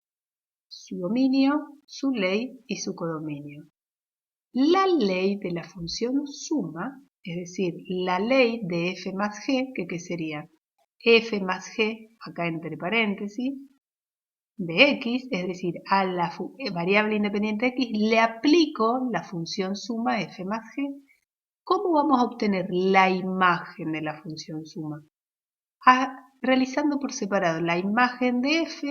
Su dominio, su ley y su codominio. La ley de la función suma, es decir, la ley de f más g, que sería f más g, acá entre paréntesis, de x, es decir, a la variable independiente x le aplico la función suma f más g. ¿Cómo vamos a obtener la imagen de la función suma? Realizando por separado la imagen de f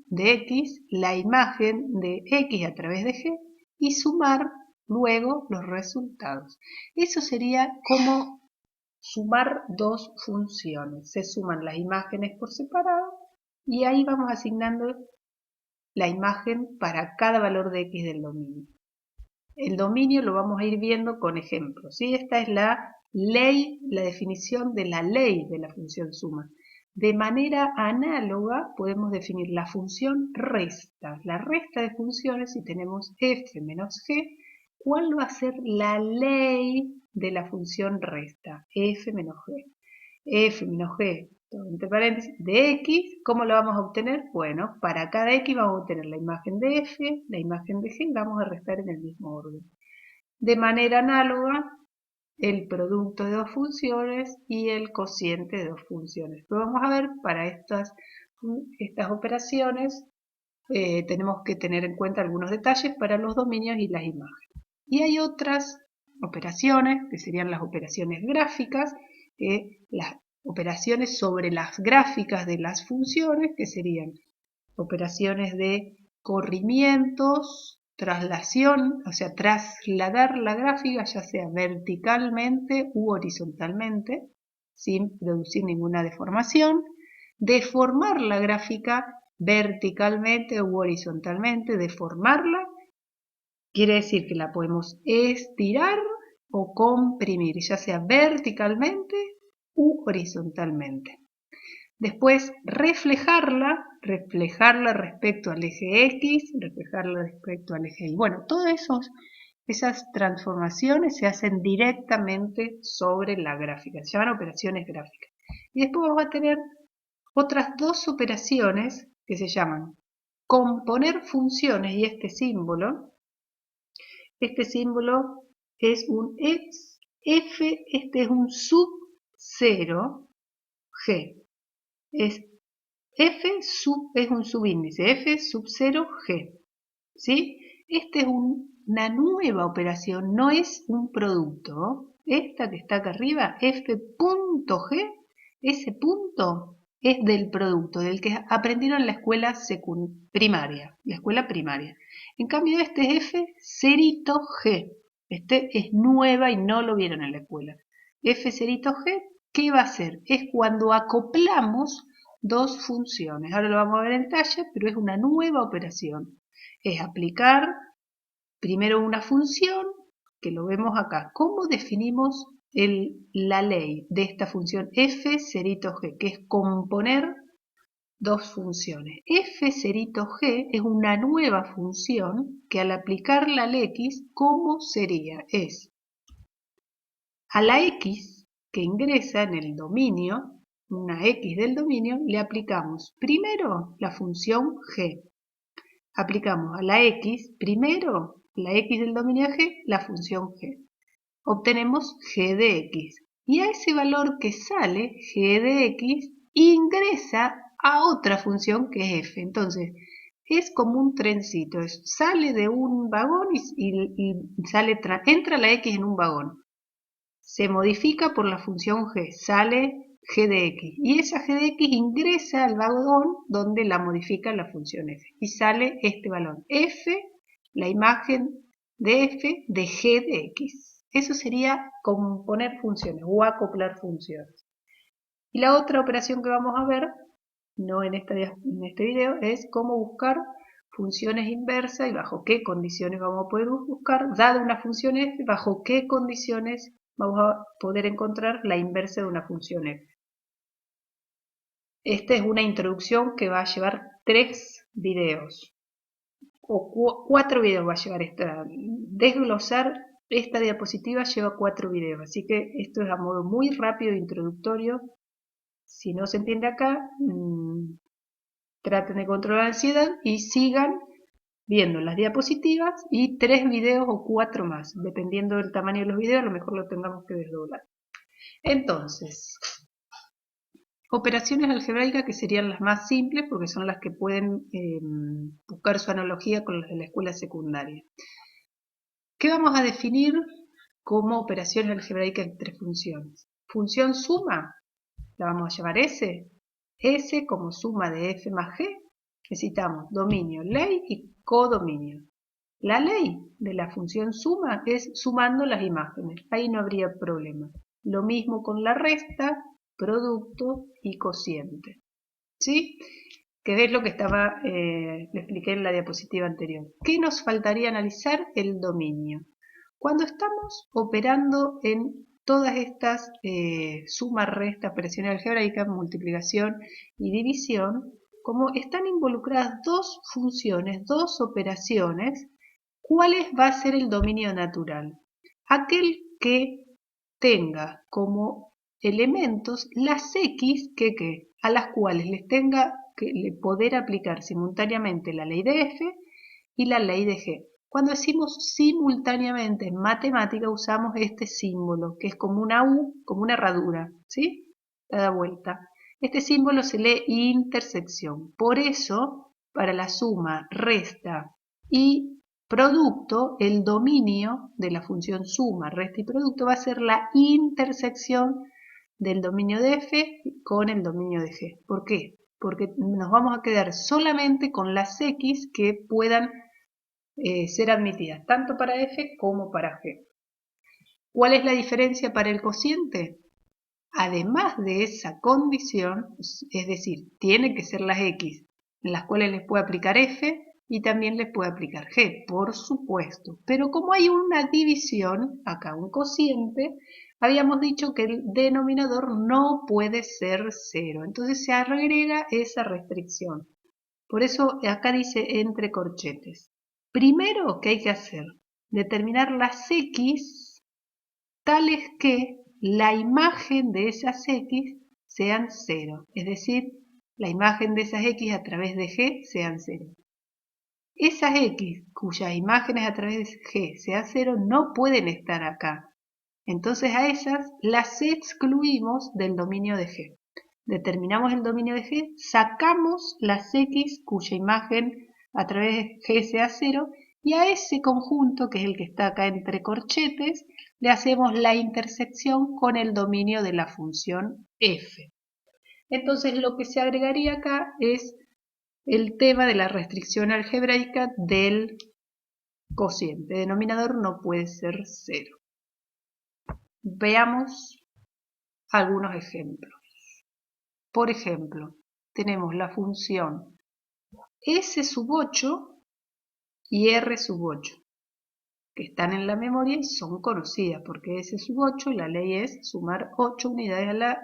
de x, la imagen de x a través de g y sumar luego los resultados. Eso sería como sumar dos funciones. Se suman las imágenes por separado y ahí vamos asignando la imagen para cada valor de x del dominio. El dominio lo vamos a ir viendo con ejemplos, ¿sí? Esta es la ley, la definición de la ley de la función suma. De manera análoga podemos definir la función resta. La resta de funciones, si tenemos f menos g, ¿cuál va a ser la ley de la función resta? F menos g. F menos g, entre paréntesis, de x, ¿cómo lo vamos a obtener? Bueno, para cada x vamos a obtener la imagen de f, la imagen de g y vamos a restar en el mismo orden. De manera análoga, el producto de dos funciones y el cociente de dos funciones. Lo vamos a ver para estas operaciones. Tenemos que tener en cuenta algunos detalles para los dominios y las imágenes. Y hay otras operaciones, que serían las operaciones gráficas, las operaciones sobre las gráficas de las funciones, que serían operaciones de corrimientos, traslación, o sea, trasladar la gráfica ya sea verticalmente u horizontalmente, sin producir ninguna deformación, deformar la gráfica verticalmente u horizontalmente, deformarla, quiere decir que la podemos estirar o comprimir, ya sea verticalmente u horizontalmente. Después reflejarla respecto al eje X, reflejarla respecto al eje Y. Bueno, todas esas transformaciones se hacen directamente sobre la gráfica, se llaman operaciones gráficas. Y después vamos a tener otras dos operaciones que se llaman componer funciones y este símbolo es un F, este es un sub 0 G. F es un subíndice, F sub 0 G. ¿Sí? Esta es una nueva operación, no es un producto. Esta que está acá arriba, F punto G, ese punto es del producto, del que aprendieron en la escuela primaria, la escuela primaria. En cambio este es F cerito G, este es nueva y no lo vieron en la escuela. F cerito G, ¿qué va a hacer? Es cuando acoplamos dos funciones. Ahora lo vamos a ver en detalle, pero es una nueva operación. Es aplicar primero una función, que lo vemos acá. ¿Cómo definimos la ley de esta función f cerito g, que es componer dos funciones? F cerito g es una nueva función que al aplicarla al x, ¿cómo sería? Es a la x que ingresa en el dominio, una x del dominio, le aplicamos primero la función g. Aplicamos a la x, primero la x del dominio de g, la función g. Obtenemos g de x. Y a ese valor que sale, g de x, ingresa a otra función que es f. Entonces, es como un trencito. Sale de un vagón y entra la x en un vagón. Se modifica por la función g, sale g de x. Y esa g de x ingresa al vagón donde la modifica la función f. Y sale este valor f, la imagen de f de g de x. Eso sería componer funciones o acoplar funciones. Y la otra operación que vamos a ver, no en este video, es cómo buscar funciones inversas y bajo qué condiciones vamos a poder buscar, dada una función f, bajo qué condiciones vamos a poder encontrar la inversa de una función f. Esta es una introducción que va a llevar 3 videos, o 4 videos va a llevar esta. Desglosar esta diapositiva lleva 4 videos, así que esto es a modo muy rápido introductorio. Si no se entiende acá, traten de controlar la ansiedad y sigan viendo las diapositivas y 3 videos o 4 más. Dependiendo del tamaño de los videos, a lo mejor lo tengamos que desdoblar. Entonces, operaciones algebraicas que serían las más simples porque son las que pueden buscar su analogía con las de la escuela secundaria. ¿Qué vamos a definir como operaciones algebraicas entre funciones? Función suma, la vamos a llamar S. S como suma de f más g. Necesitamos dominio, ley y codominio. La ley de la función suma es sumando las imágenes. Ahí no habría problema. Lo mismo con la resta, producto y cociente. ¿Sí? Que es lo que le expliqué en la diapositiva anterior. ¿Qué nos faltaría analizar? El dominio. Cuando estamos operando en todas estas suma, resta, operaciones algebraicas, multiplicación y división, como están involucradas dos funciones, dos operaciones, ¿cuál va a ser el dominio natural? Aquel que tenga como elementos las x a las cuales les tenga que poder aplicar simultáneamente la ley de f y la ley de g. Cuando decimos simultáneamente en matemática usamos este símbolo que es como una U, como una herradura, ¿sí? Da vuelta. Este símbolo se lee intersección. Por eso, para la suma, resta y producto, el dominio de la función suma, resta y producto va a ser la intersección del dominio de f con el dominio de g. ¿Por qué? Porque nos vamos a quedar solamente con las x que puedan ser admitidas, tanto para f como para g. ¿Cuál es la diferencia para el cociente? Además de esa condición, es decir, tienen que ser las x en las cuales les puede aplicar f y también les puede aplicar g, por supuesto. Pero como hay una división, acá un cociente, habíamos dicho que el denominador no puede ser 0. Entonces se agrega esa restricción. Por eso acá dice entre corchetes. Primero, ¿qué hay que hacer? Determinar las x tales que la imagen de esas x sean 0. Es decir, la imagen de esas x a través de g sean 0. Esas x cuyas imágenes a través de g sean 0 no pueden estar acá. Entonces a esas las excluimos del dominio de g. Determinamos el dominio de g, sacamos las x cuya imagen a través de g sea 0 y a ese conjunto, que es el que está acá entre corchetes, le hacemos la intersección con el dominio de la función f. Entonces lo que se agregaría acá es el tema de la restricción algebraica del cociente. El denominador no puede ser 0. Veamos algunos ejemplos. Por ejemplo, tenemos la función s sub 8 y r sub 8, que están en la memoria y son conocidas, porque s sub 8, la ley es sumar 8 unidades a la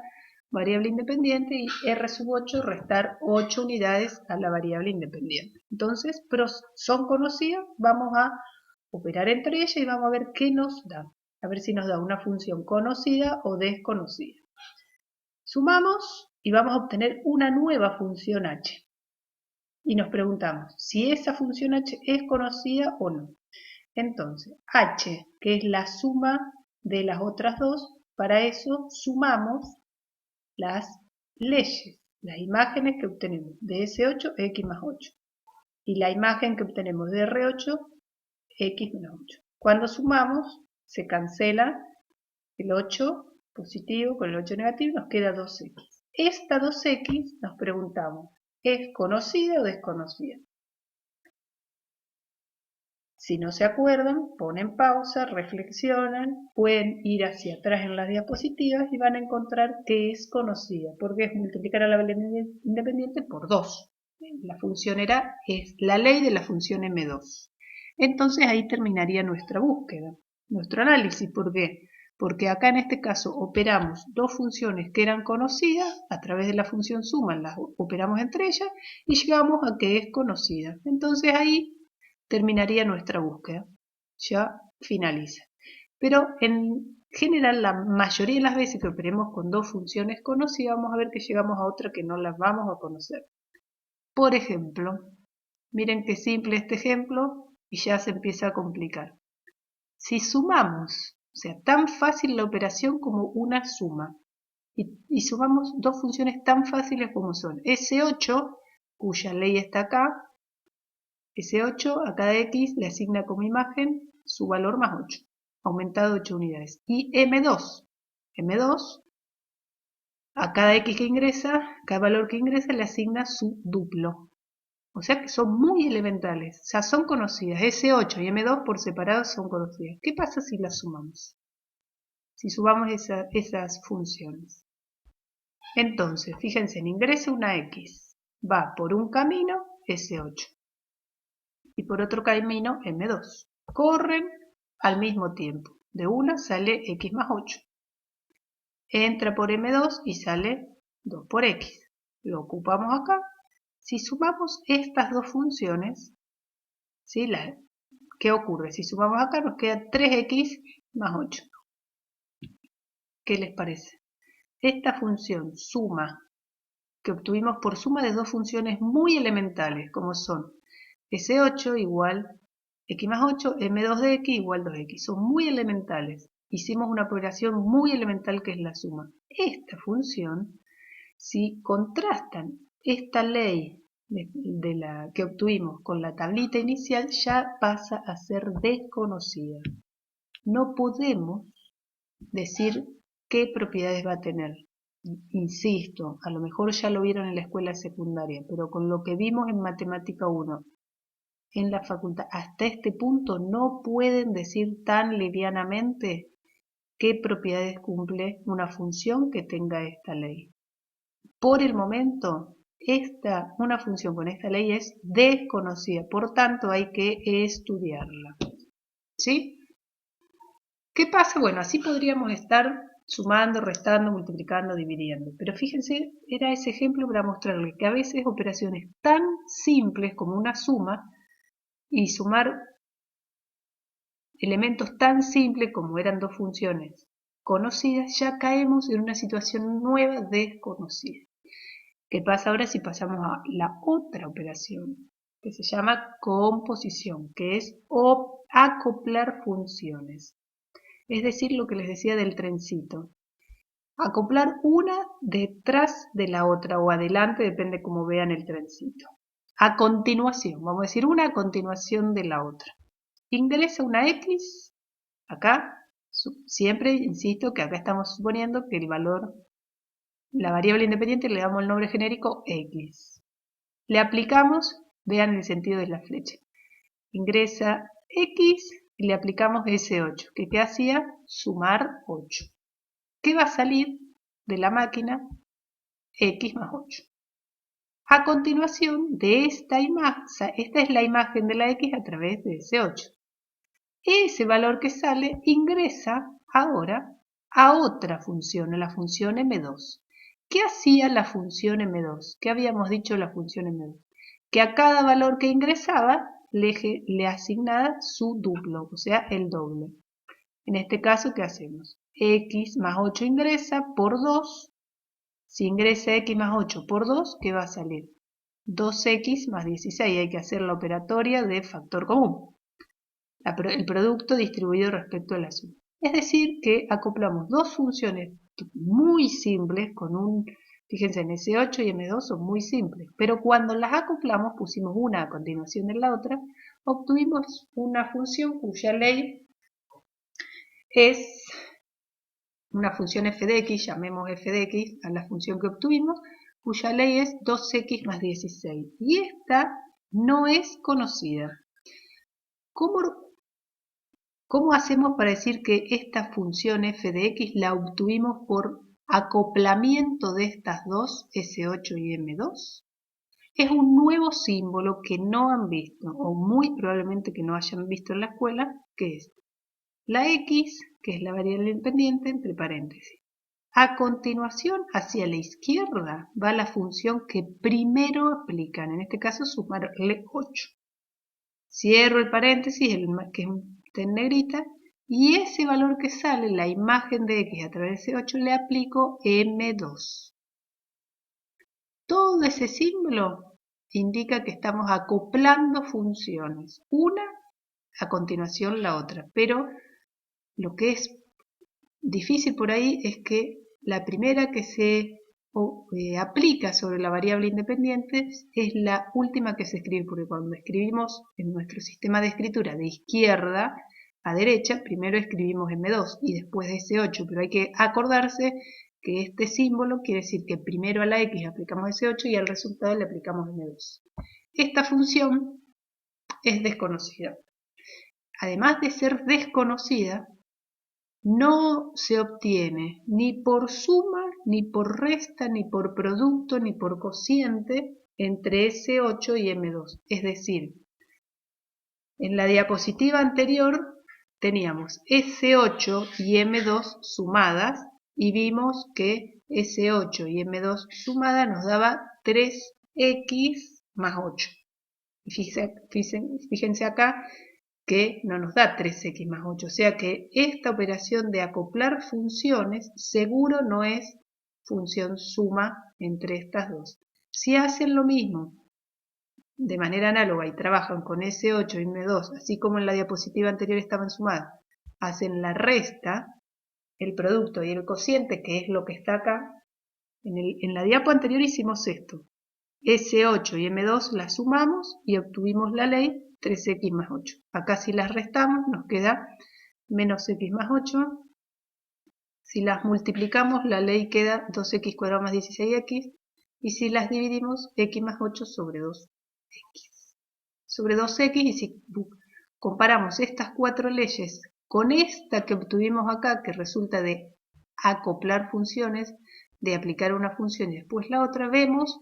variable independiente y r sub 8 restar 8 unidades a la variable independiente. Entonces, pero son conocidas, vamos a operar entre ellas y vamos a ver qué nos da. A ver si nos da una función conocida o desconocida. Sumamos y vamos a obtener una nueva función h. Y nos preguntamos si esa función h es conocida o no. Entonces, h, que es la suma de las otras dos, para eso sumamos las leyes, las imágenes que obtenemos de S8, x más 8. Y la imagen que obtenemos de R8, x menos 8. Cuando sumamos, se cancela el 8 positivo con el 8 negativo y nos queda 2x. Esta 2x nos preguntamos, ¿es conocida o desconocida? Si no se acuerdan, ponen pausa, reflexionan, pueden ir hacia atrás en las diapositivas y van a encontrar que es conocida, porque es multiplicar a la variable independiente por 2. La función es la ley de la función M2. Entonces ahí terminaría nuestra búsqueda, nuestro análisis. ¿Por qué? Porque acá en este caso operamos dos funciones que eran conocidas, a través de la función suma las operamos entre ellas y llegamos a que es conocida. Entonces ahí terminaría nuestra búsqueda. Ya finaliza. Pero general, la mayoría de las veces que operemos con dos funciones conocidas, vamos a ver que llegamos a otra que no las vamos a conocer. Por ejemplo, miren qué simple este ejemplo y ya se empieza a complicar. Si sumamos, o sea, tan fácil la operación como una suma, y sumamos dos funciones tan fáciles como son S8, cuya ley está acá, S8 a cada X le asigna como imagen su valor más 8, aumentado 8 unidades. Y M2, M2 a cada X que ingresa, cada valor que ingresa le asigna su duplo. O sea que son muy elementales, ya son conocidas. S8 y M2 por separado son conocidas. ¿Qué pasa si las sumamos? Si sumamos esas funciones. Entonces, fíjense, en ingreso una X va por un camino S8 y por otro camino M2. Corren al mismo tiempo. De una sale X más 8. Entra por M2 y sale 2 por X. Lo ocupamos acá. Si sumamos estas dos funciones, ¿sí? ¿Qué ocurre? Si sumamos acá nos queda 3X más 8. ¿Qué les parece? Esta función suma que obtuvimos por suma de dos funciones muy elementales, como son S8 igual X más 8, M2 de X igual 2X. Son muy elementales. Hicimos una operación muy elemental que es la suma. Esta función, si contrastan esta ley de la que obtuvimos con la tablita inicial, ya pasa a ser desconocida. No podemos decir qué propiedades va a tener. Insisto, a lo mejor ya lo vieron en la escuela secundaria, pero con lo que vimos en Matemática 1 en la facultad, hasta este punto no pueden decir tan livianamente qué propiedades cumple una función que tenga esta ley. Por el momento, una función con esta ley es desconocida, por tanto hay que estudiarla. ¿Sí? ¿Qué pasa? Bueno, así podríamos estar sumando, restando, multiplicando, dividiendo. Pero fíjense, era ese ejemplo para mostrarles que a veces operaciones tan simples como una suma y sumar elementos tan simples como eran dos funciones conocidas, ya caemos en una situación nueva desconocida. ¿Qué pasa ahora si pasamos a la otra operación? Que se llama composición, que es acoplar funciones. Es decir, lo que les decía del trencito. Acoplar una detrás de la otra o adelante, depende cómo vean el trencito. A continuación, vamos a decir una a continuación de la otra. Ingresa una X, acá, siempre insisto que acá estamos suponiendo que el valor, la variable independiente le damos el nombre genérico X. Le aplicamos, vean el sentido de la flecha. Ingresa X y le aplicamos S8, que ¿qué hacía? Sumar 8. ¿Qué va a salir de la máquina? X más 8. A continuación de esta imagen, esta es la imagen de la X a través de S8. Ese valor que sale ingresa ahora a otra función, a la función M2. ¿Qué hacía la función M2? ¿Qué habíamos dicho la función M2? Que a cada valor que ingresaba le asignaba su duplo, o sea, el doble. En este caso, ¿qué hacemos? X más 8 ingresa por 2. Si ingresa X más 8 por 2, ¿qué va a salir? 2X más 16. Hay que hacer la operatoria de factor común. El producto distribuido respecto a la suma. Es decir, que acoplamos dos funciones muy simples fíjense, en S8 y M2 son muy simples, pero cuando las acoplamos, pusimos una a continuación de la otra, obtuvimos una función cuya ley es una función f de x, llamemos f de x a la función que obtuvimos, cuya ley es 2x más 16. Y esta no es conocida. ¿Cómo hacemos para decir que esta función f de x la obtuvimos por acoplamiento de estas dos, S8 y M2? Es un nuevo símbolo que no han visto, o muy probablemente que no hayan visto en la escuela, que es la x, que es la variable independiente, entre paréntesis. A continuación, hacia la izquierda, va la función que primero aplican, en este caso sumarle 8. Cierro el paréntesis, que está en negrita, y ese valor que sale, la imagen de x a través de C8, le aplico M2. Todo ese símbolo indica que estamos acoplando funciones, una a continuación la otra, pero lo que es difícil por ahí es que la primera que se aplica sobre la variable independiente es la última que se escribe, porque cuando escribimos en nuestro sistema de escritura de izquierda a derecha, primero escribimos M2 y después S8, pero hay que acordarse que este símbolo quiere decir que primero a la X aplicamos S8 y al resultado le aplicamos M2. Esta función es desconocida. Además de ser desconocida, no se obtiene ni por suma, ni por resta, ni por producto, ni por cociente entre S8 y M2. Es decir, en la diapositiva anterior teníamos S8 y M2 sumadas y vimos que S8 y M2 sumada nos daba 3x más 8. Y fíjense acá que no nos da 3x más 8, o sea que esta operación de acoplar funciones seguro no es función suma entre estas dos. Si hacen lo mismo de manera análoga y trabajan con S8 y M2, así como en la diapositiva anterior estaban sumadas, hacen la resta, el producto y el cociente, que es lo que está acá. En la diapo anterior hicimos esto. S8 y M2 las sumamos y obtuvimos la ley 3x más 8. Acá si las restamos nos queda menos x más 8. Si las multiplicamos la ley queda 2x cuadrado más 16x. Y si las dividimos, x más 8 sobre 2x. Sobre 2x, y si comparamos estas cuatro leyes con esta que obtuvimos acá, que resulta de acoplar funciones, de aplicar una función y después la otra, vemos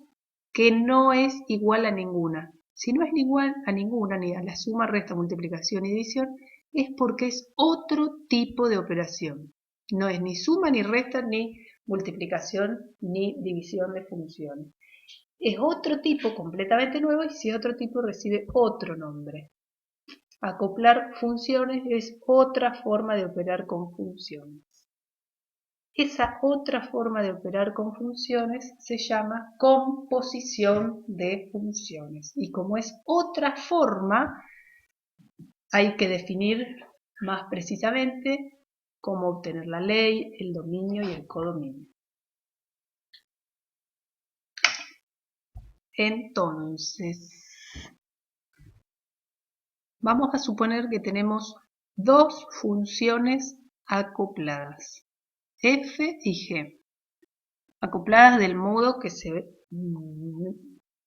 que no es igual a ninguna. Si no es igual a ninguna, ni a la suma, resta, multiplicación y división, es porque es otro tipo de operación. No es ni suma, ni resta, ni multiplicación, ni división de funciones. Es otro tipo completamente nuevo y si es otro tipo recibe otro nombre. Acoplar funciones es otra forma de operar con funciones. Esa otra forma de operar con funciones se llama composición de funciones. Y como es otra forma, hay que definir más precisamente cómo obtener la ley, el dominio y el codominio. Entonces, vamos a suponer que tenemos dos funciones acopladas, f y g, acopladas del modo que se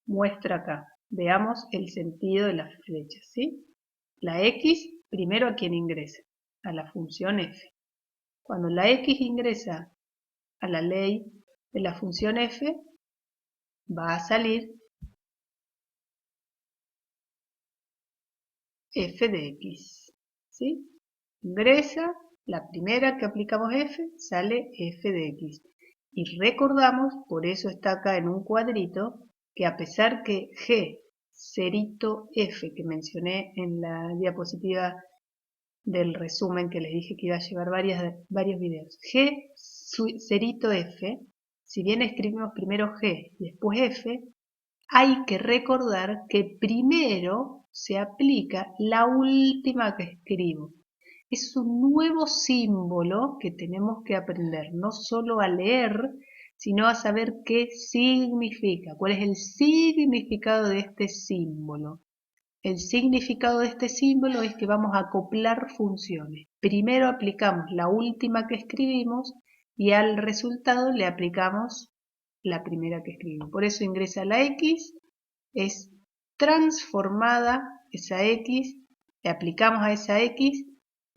muestra acá. Veamos el sentido de las flechas, ¿sí? La x, primero a quien ingresa, a la función f. Cuando la x ingresa a la ley de la función f, va a salir f de x, ¿sí? Ingresa, la primera que aplicamos f, sale f de x. Y recordamos, por eso está acá en un cuadrito, que a pesar que g, cerito f, que mencioné en la diapositiva del resumen que les dije que iba a llevar varios videos, g, cerito f, si bien escribimos primero g y después f, hay que recordar que primero se aplica la última que escribo. Es un nuevo símbolo que tenemos que aprender, no solo a leer, sino a saber qué significa, cuál es el significado de este símbolo. El significado de este símbolo es que vamos a acoplar funciones. Primero aplicamos la última que escribimos y al resultado le aplicamos la primera que escribimos. Por eso ingresa la X, es transformada esa X, le aplicamos a esa X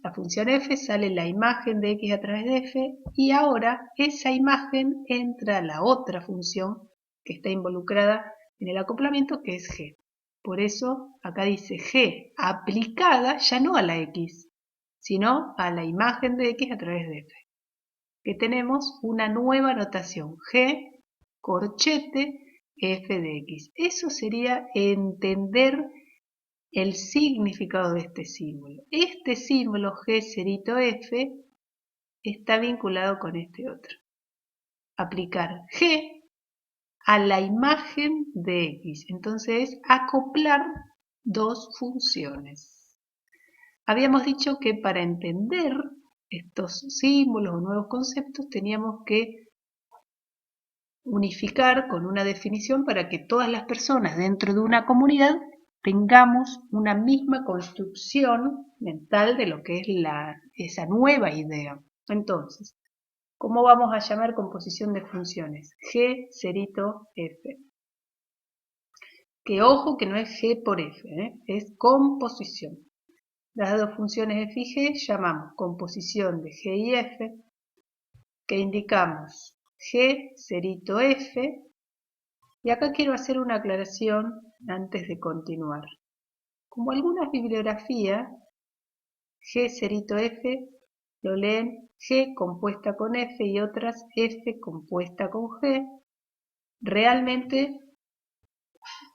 la función f, sale la imagen de x a través de f y ahora esa imagen entra a la otra función que está involucrada en el acoplamiento, que es g. Por eso acá dice g aplicada ya no a la x, sino a la imagen de x a través de f. Que tenemos una nueva notación, g corchete f de x. Eso sería entender el significado de este símbolo. Este símbolo G cerito F está vinculado con este otro. Aplicar G a la imagen de X. Entonces, acoplar dos funciones. Habíamos dicho que para entender estos símbolos o nuevos conceptos teníamos que unificar con una definición para que todas las personas dentro de una comunidad tengamos una misma construcción mental de lo que es esa nueva idea. Entonces, ¿cómo vamos a llamar composición de funciones? G cerito F. Que ojo que no es G por F, es composición. Las dos funciones F y G llamamos composición de G y F, que indicamos G cerito F. Y acá quiero hacer una aclaración antes de continuar. Como algunas bibliografías, G cerito F lo leen G compuesta con F y otras F compuesta con G. Realmente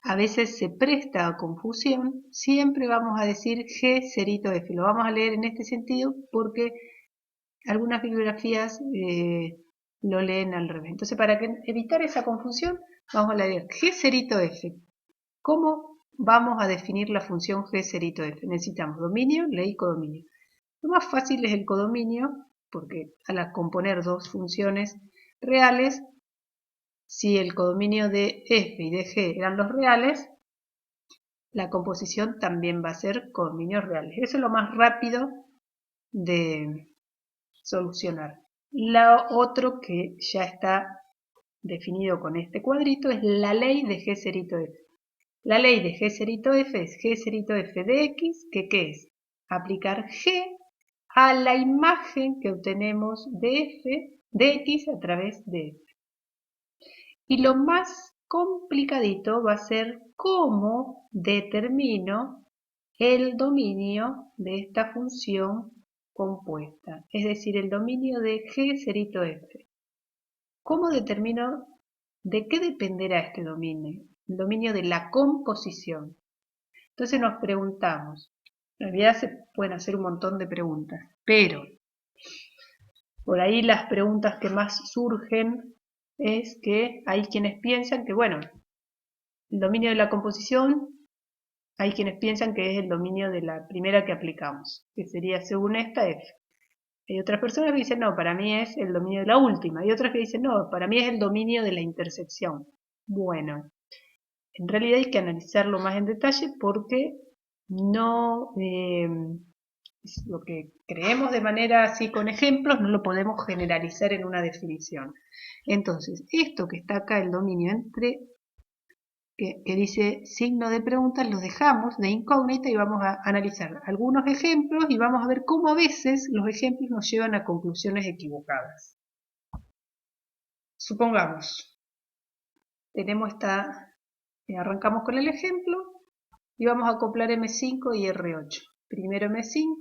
a veces se presta a confusión. Siempre vamos a decir G cerito F. Lo vamos a leer en este sentido porque algunas bibliografías lo leen al revés. Entonces, para evitar esa confusión, vamos a leer G cerito F. ¿Cómo vamos a definir la función G cerito F? Necesitamos dominio, ley y codominio. Lo más fácil es el codominio, porque al componer dos funciones reales, si el codominio de F y de G eran los reales, la composición también va a ser codominios reales. Eso es lo más rápido de solucionar. Lo otro que ya está definido con este cuadrito es la ley de G cerito F. La ley de G cerito F es G cerito F de X, que ¿qué es? Aplicar G a la imagen que obtenemos de F de X a través de F. Y lo más complicadito va a ser cómo determino el dominio de esta función compuesta, es decir, el dominio de G cerito F. ¿Cómo determino de qué dependerá este dominio? El dominio de la composición. Entonces nos preguntamos, en realidad se pueden hacer un montón de preguntas, pero por ahí las preguntas que más surgen es que hay quienes piensan que, bueno, el dominio de la composición, hay quienes piensan que es el dominio de la primera que aplicamos, que sería según esta F. Hay otras personas que dicen, no, para mí es el dominio de la última, y otras que dicen, no, para mí es el dominio de la intersección. Bueno, en realidad hay que analizarlo más en detalle porque no lo que creemos de manera así con ejemplos no lo podemos generalizar en una definición. Entonces, esto que está acá, el dominio entre, que dice signo de pregunta, lo dejamos de incógnita y vamos a analizar algunos ejemplos y vamos a ver cómo a veces los ejemplos nos llevan a conclusiones equivocadas. Supongamos, tenemos arrancamos con el ejemplo y vamos a acoplar M5 y R8. Primero M5,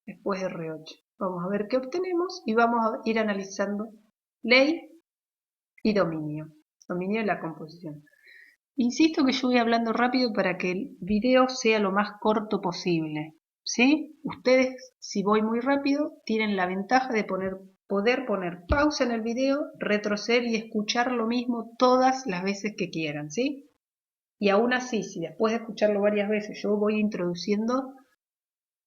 después R8. Vamos a ver qué obtenemos y vamos a ir analizando ley y dominio de la composición. Insisto que yo voy hablando rápido para que el video sea lo más corto posible, ¿sí? Ustedes, si voy muy rápido, tienen la ventaja de poder poner pausa en el video, retroceder y escuchar lo mismo todas las veces que quieran, ¿sí? Y aún así, si después de escucharlo varias veces yo voy introduciendo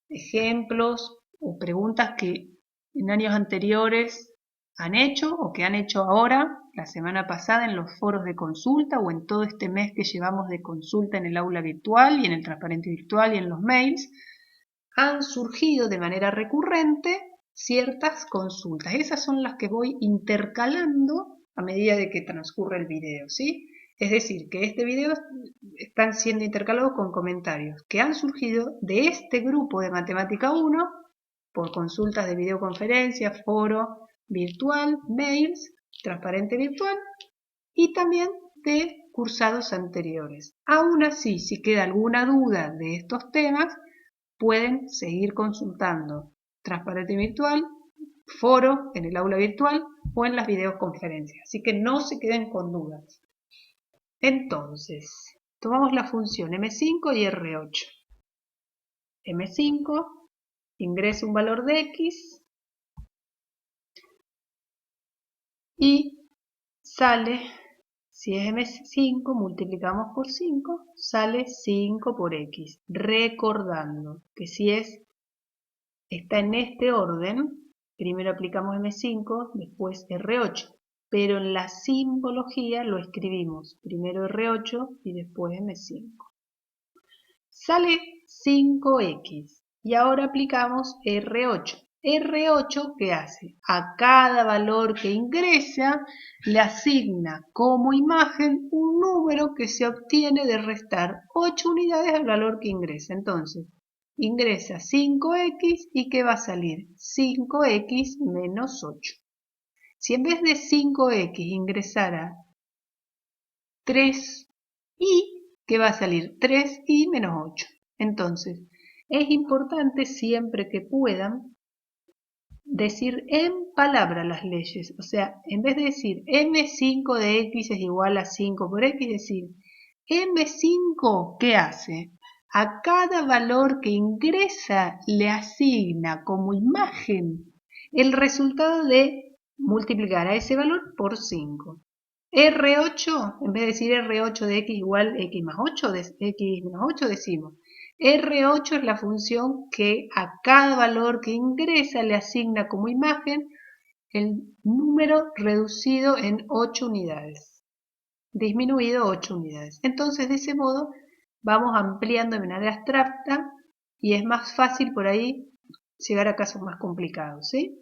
ejemplos o preguntas que en años anteriores han hecho o que han hecho ahora, la semana pasada en los foros de consulta o en todo este mes que llevamos de consulta en el aula virtual y en el transparente virtual y en los mails, han surgido de manera recurrente ciertas consultas. Esas son las que voy intercalando a medida de que transcurre el video, ¿sí? Es decir, que este video están siendo intercalados con comentarios que han surgido de este grupo de Matemática 1 por consultas de videoconferencia, foro virtual, mails, transparente virtual y también de cursados anteriores. Aún así, si queda alguna duda de estos temas, pueden seguir consultando transparente virtual, foro en el aula virtual o en las videoconferencias. Así que no se queden con dudas. Entonces, tomamos la función M5 y R8. M5, ingreso un valor de X y sale, si es M5, multiplicamos por 5, sale 5 por X. Recordando que si está en este orden, primero aplicamos M5, después R8. Pero en la simbología lo escribimos primero R8 y después M5. Sale 5X y ahora aplicamos R8. R8, ¿qué hace? A cada valor que ingresa le asigna como imagen un número que se obtiene de restar 8 unidades al valor que ingresa. Entonces, ingresa 5X y ¿qué va a salir? 5X menos 8. Si en vez de 5X ingresara 3Y, ¿qué va a salir? 3Y menos 8. Entonces, es importante siempre que puedan decir en palabras las leyes. O sea, en vez de decir M5 de X es igual a 5 por X, decir M5, ¿qué hace? A cada valor que ingresa le asigna como imagen el resultado de multiplicar a ese valor por 5. R8, en vez de decir R8 de X igual X más 8, X menos 8, decimos R8 es la función que a cada valor que ingresa le asigna como imagen el número reducido en 8 unidades, disminuido 8 unidades. Entonces, de ese modo, vamos ampliando de manera abstracta y es más fácil por ahí llegar a casos más complicados, ¿sí?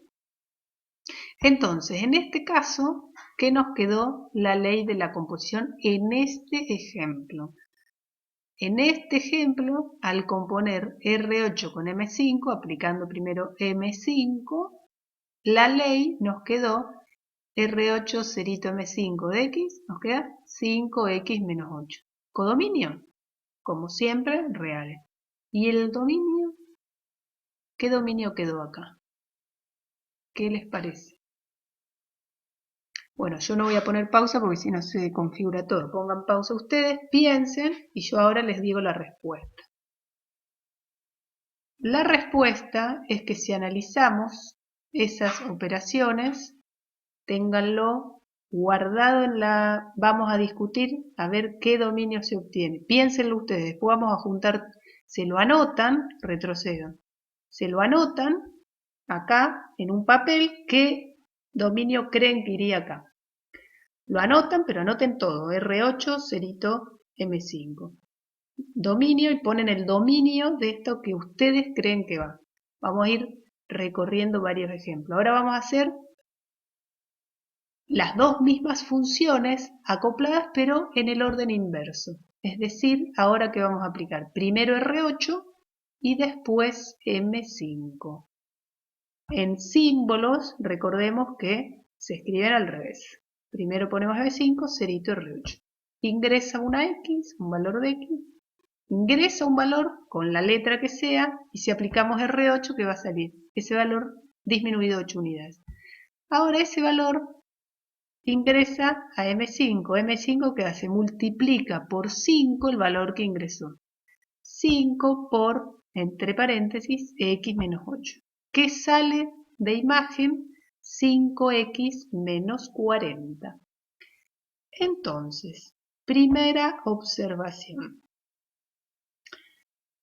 Entonces, en este caso, ¿qué nos quedó la ley de la composición en este ejemplo? En este ejemplo, al componer R8 con M5, aplicando primero M5, la ley nos quedó R8 cerito M5 de X, nos queda 5X menos 8. Codominio, como siempre, real. ¿Y el dominio? ¿Qué dominio quedó acá? ¿Qué les parece? Bueno, yo no voy a poner pausa porque si no se configura todo. Pongan pausa ustedes, piensen y yo ahora les digo la respuesta. La respuesta es que si analizamos esas operaciones, ténganlo guardado en la... Vamos a discutir a ver qué dominio se obtiene. Piénsenlo ustedes, después vamos a juntar, se lo anotan, retrocedan, se lo anotan acá en un papel qué dominio creen que iría acá. Lo anotan, pero anoten todo, R8, cerito, M5. Dominio y ponen el dominio de esto que ustedes creen que va. Vamos a ir recorriendo varios ejemplos. Ahora vamos a hacer las dos mismas funciones acopladas, pero en el orden inverso. Es decir, ahora que vamos a aplicar primero R8 y después M5. En símbolos, recordemos que se escriben al revés. Primero ponemos M5, cerito R8. Ingresa una X, un valor de X, ingresa un valor con la letra que sea y si aplicamos R8, ¿qué va a salir? Ese valor disminuido 8 unidades. Ahora ese valor ingresa a M5. M5 ¿qué hace? Multiplica por 5 el valor que ingresó. 5 por, entre paréntesis, X menos 8. ¿Qué sale de imagen? 5X menos 40. Entonces, primera observación.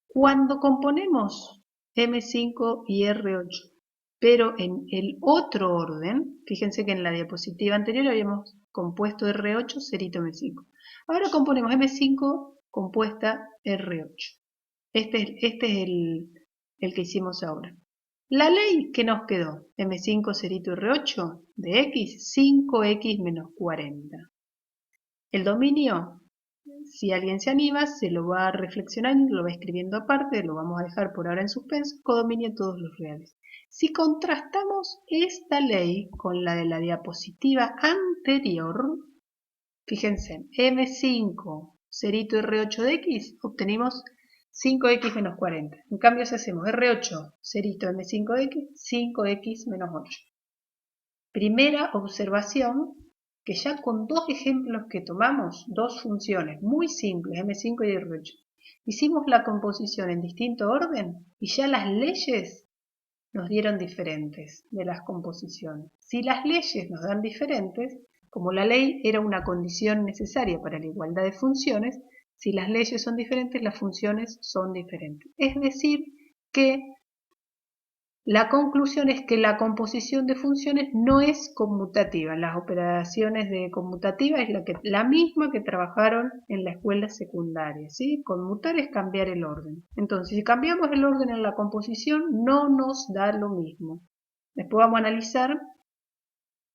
Cuando componemos M5 y R8, pero en el otro orden, fíjense que en la diapositiva anterior habíamos compuesto R8, cerito M5. Ahora componemos M5 compuesta R8. Este es el que hicimos ahora. La ley que nos quedó, M5 cerito R8 de X, 5X menos 40. El dominio, si alguien se anima, se lo va reflexionando, lo va escribiendo aparte, lo vamos a dejar por ahora en suspenso, codominio todos los reales. Si contrastamos esta ley con la de la diapositiva anterior, fíjense, M5 cerito R8 de X, obtenemos 5X menos 40. En cambio, si hacemos R8 cerito M5 de X, 5X menos 8. Primera observación, que ya con dos ejemplos que tomamos, dos funciones muy simples, M5 y R8, Hicimos la composición en distinto orden y ya las leyes nos dieron diferentes de las composiciones. Si las leyes nos dan diferentes, como la ley era una condición necesaria para la igualdad de funciones, si las leyes son diferentes, las funciones son diferentes. Es decir, que la conclusión es que la composición de funciones no es conmutativa. Las operaciones de conmutativa es la misma que trabajaron en la escuela secundaria, ¿sí? Conmutar es cambiar el orden. Entonces, si cambiamos el orden en la composición, no nos da lo mismo. Después vamos a analizar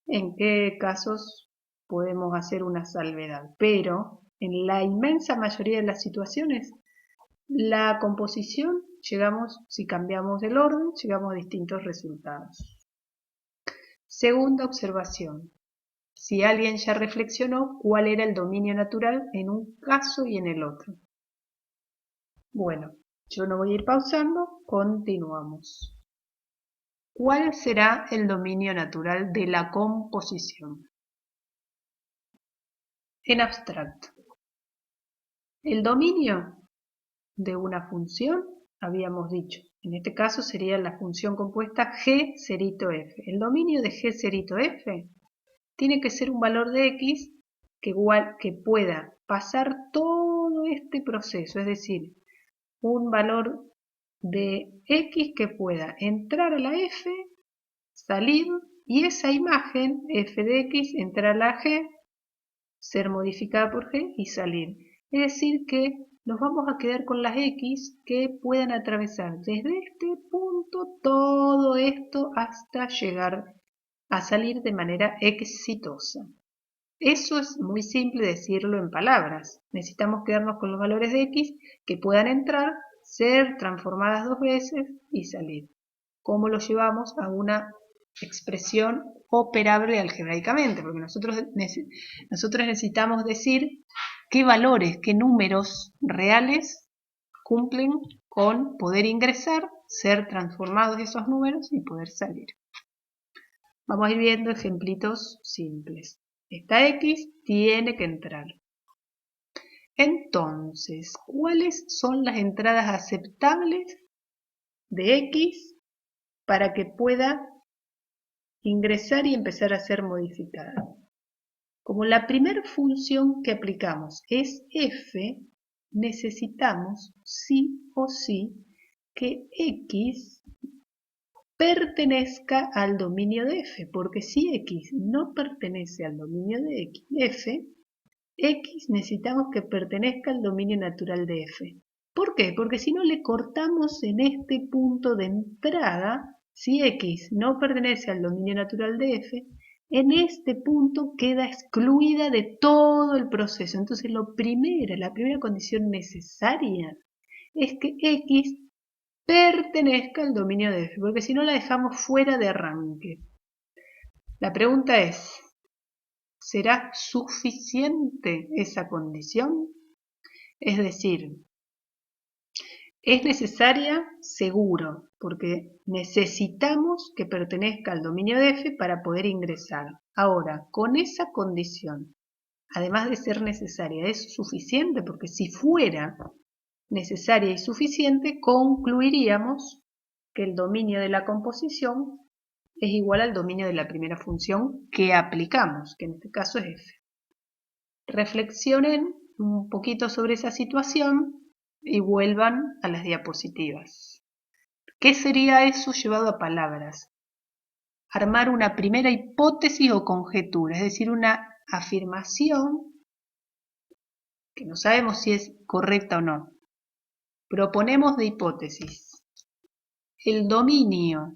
en qué casos podemos hacer una salvedad. Pero en la inmensa mayoría de las situaciones, la composición, si cambiamos el orden, llegamos a distintos resultados. Segunda observación. Si alguien ya reflexionó cuál era el dominio natural en un caso y en el otro. Bueno, yo no voy a ir pausando, continuamos. ¿Cuál será el dominio natural de la composición? En abstracto. El dominio de una función, habíamos dicho, en este caso sería la función compuesta g cerito f. El dominio de g cerito f tiene que ser un valor de x que pueda pasar todo este proceso, es decir, un valor de x que pueda entrar a la f, salir, y esa imagen f de x entrar a la g, ser modificada por g y salir. Es decir que nos vamos a quedar con las x que puedan atravesar desde este punto todo esto hasta llegar a salir de manera exitosa. Eso es muy simple decirlo en palabras. Necesitamos quedarnos con los valores de x que puedan entrar, ser transformadas dos veces y salir. ¿Cómo lo llevamos a una expresión operable algebraicamente? Porque nosotros necesitamos decir qué valores, qué números reales cumplen con poder ingresar, ser transformados esos números y poder salir. Vamos a ir viendo ejemplitos simples. Esta x tiene que entrar. Entonces, ¿cuáles son las entradas aceptables de x para que pueda ingresar y empezar a ser modificada? Como la primera función que aplicamos es f, necesitamos sí o sí que x pertenezca al dominio de f, porque si x no pertenece al dominio de f, x necesitamos que pertenezca al dominio natural de f. ¿Por qué? Porque si no le cortamos en este punto de entrada, si x no pertenece al dominio natural de f, en este punto queda excluida de todo el proceso. Entonces la primera condición necesaria es que x pertenezca al dominio de f, porque si no la dejamos fuera de arranque. La pregunta es, ¿será suficiente esa condición? Es decir, ¿es necesaria? Seguro, porque necesitamos que pertenezca al dominio de f para poder ingresar. Ahora, con esa condición, además de ser necesaria, ¿es suficiente? Porque si fuera necesaria y suficiente, concluiríamos que el dominio de la composición es igual al dominio de la primera función que aplicamos, que en este caso es f. Reflexionen un poquito sobre esa situación y vuelvan a las diapositivas. ¿Qué sería eso llevado a palabras? Armar una primera hipótesis o conjetura, es decir, una afirmación que no sabemos si es correcta o no. Proponemos de hipótesis. El dominio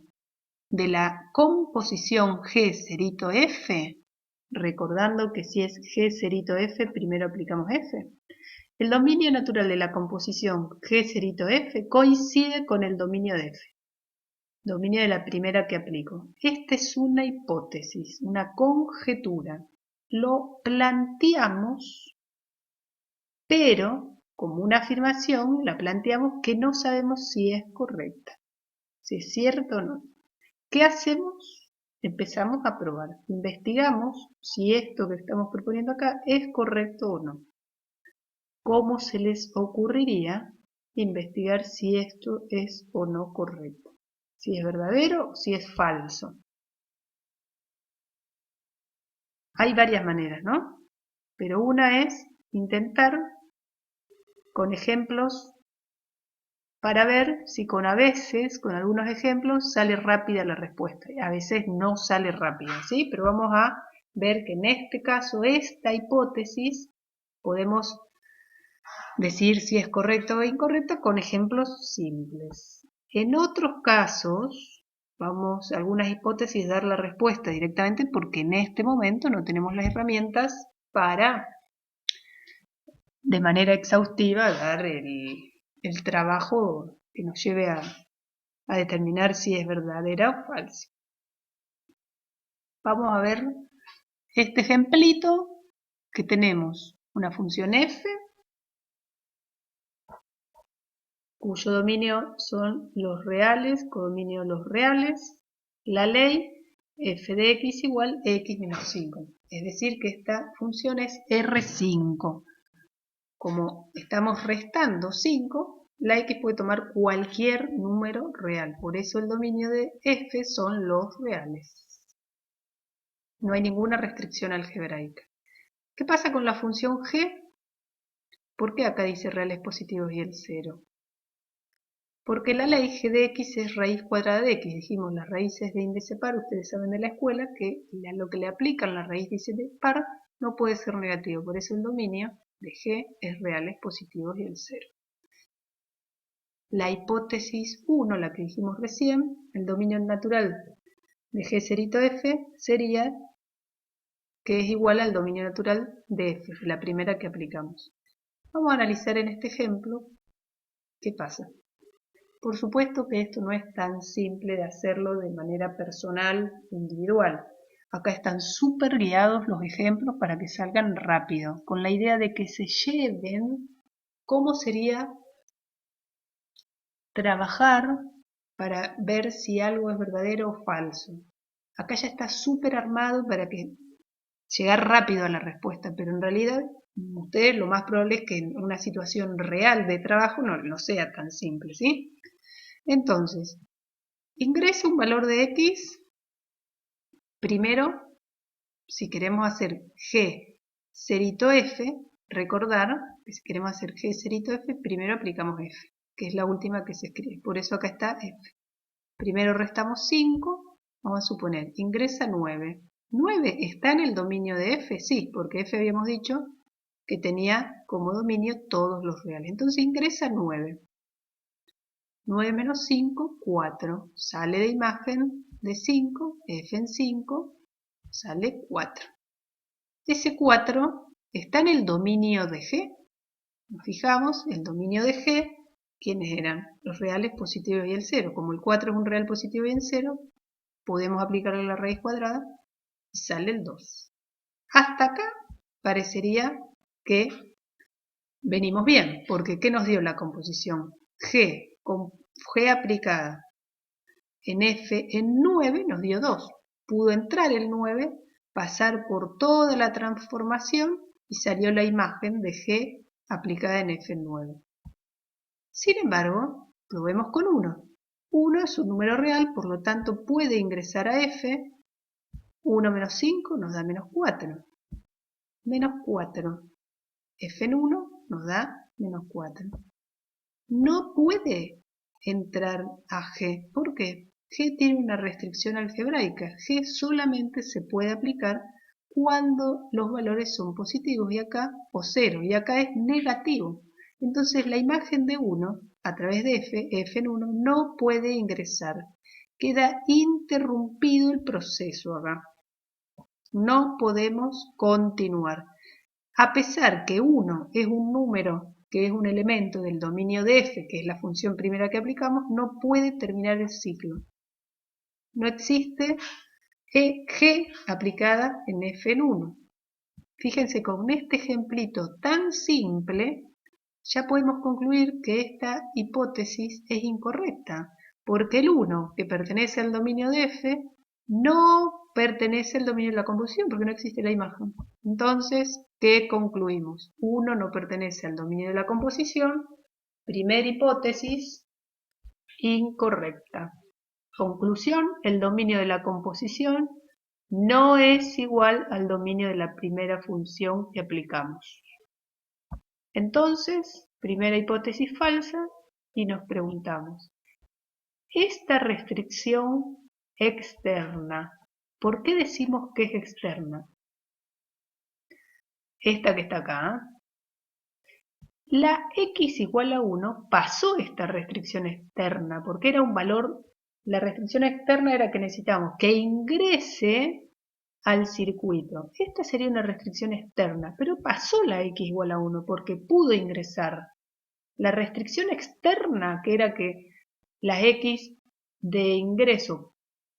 de la composición G cerito F, recordando que si es G cerito F, primero aplicamos F. El dominio natural de la composición G cerito F coincide con el dominio de F, dominio de la primera que aplico. Esta es una hipótesis, una conjetura. Lo planteamos, pero como una afirmación la planteamos que no sabemos si es correcta, si es cierto o no. ¿Qué hacemos? Empezamos a probar, investigamos si esto que estamos proponiendo acá es correcto o no. cómo se les ocurriría investigar si esto es o no correcto, si es verdadero o si es falso. Hay varias maneras, ¿no? Pero una es intentar con ejemplos para ver si con algunos ejemplos, sale rápida la respuesta. A veces no sale rápida, ¿sí? Pero vamos a ver que en este caso, esta hipótesis, podemos decir si es correcta o incorrecta con ejemplos simples. En otros casos, vamos a algunas hipótesis dar la respuesta directamente porque en este momento no tenemos las herramientas para de manera exhaustiva dar el trabajo que nos lleve a determinar si es verdadera o falsa. Vamos a ver este ejemplito que tenemos una función f cuyo dominio son los reales, codominio los reales, la ley f de x igual x menos 5. Es decir que esta función es R5. Como estamos restando 5, la x puede tomar cualquier número real. Por eso el dominio de f son los reales. No hay ninguna restricción algebraica. ¿Qué pasa con la función g? ¿Por qué acá dice reales positivos y el 0? Porque la ley g de x es raíz cuadrada de x. Dijimos las raíces de índice par, ustedes saben de la escuela que lo que le aplican la raíz de índice par no puede ser negativo. Por eso el dominio de g es reales positivos y el 0. La hipótesis 1, la que dijimos recién, el dominio natural de g cerito f sería que es igual al dominio natural de f, la primera que aplicamos. Vamos a analizar en este ejemplo qué pasa. Por supuesto que esto no es tan simple de hacerlo de manera personal, individual. Acá están súper guiados los ejemplos para que salgan rápido, con la idea de que se lleven cómo sería trabajar para ver si algo es verdadero o falso. Acá ya está súper armado para que llegar rápido a la respuesta, pero en realidad ustedes lo más probable es que en una situación real de trabajo no sea tan simple, ¿sí? Entonces, ingresa un valor de x, primero, si queremos hacer g cerito f, recordar que si queremos hacer g cerito f, primero aplicamos f, que es la última que se escribe, por eso acá está f. Primero restamos 5, vamos a suponer, ingresa 9. 9 está en el dominio de f, sí, porque f habíamos dicho que tenía como dominio todos los reales. Entonces ingresa 9. 9 menos 5, 4. Sale de imagen de 5, f en 5, sale 4. Ese 4 está en el dominio de g. Nos fijamos, el dominio de g, ¿quiénes eran? Los reales positivos y el 0. Como el 4 es un real positivo y el 0, podemos aplicarle la raíz cuadrada y sale el 2. Hasta acá parecería que venimos bien, porque ¿qué nos dio la composición? G con G aplicada en f en 9 nos dio 2. Pudo entrar el 9, pasar por toda la transformación y salió la imagen de G aplicada en f en 9. Sin embargo, probemos con 1. 1 es un número real, por lo tanto puede ingresar a f. 1 menos 5 nos da menos 4. Menos 4. F en 1 nos da menos 4. No puede entrar a G. ¿Por qué? G tiene una restricción algebraica. G solamente se puede aplicar cuando los valores son positivos y acá, o 0, y acá es negativo. Entonces la imagen de 1 a través de f en 1 no puede ingresar. Queda interrumpido el proceso acá. No podemos continuar. A pesar que 1 es un número que es un elemento del dominio de f, que es la función primera que aplicamos, no puede terminar el ciclo. No existe g aplicada en f en 1. Fíjense, con este ejemplito tan simple, ya podemos concluir que esta hipótesis es incorrecta, porque el 1, que pertenece al dominio de f, no pertenece al dominio de la composición porque no existe la imagen. Entonces, ¿qué concluimos? 1 no pertenece al dominio de la composición. Primera hipótesis, incorrecta. Conclusión, el dominio de la composición no es igual al dominio de la primera función que aplicamos. Entonces, primera hipótesis falsa y nos preguntamos, esta restricción externa, ¿por qué decimos que es externa? Esta que está acá, la x igual a 1 pasó esta restricción externa, porque era un valor, la restricción externa era que necesitamos que ingrese al circuito. Esta sería una restricción externa, pero pasó la x igual a 1 porque pudo ingresar. La restricción externa, que era que las x de ingreso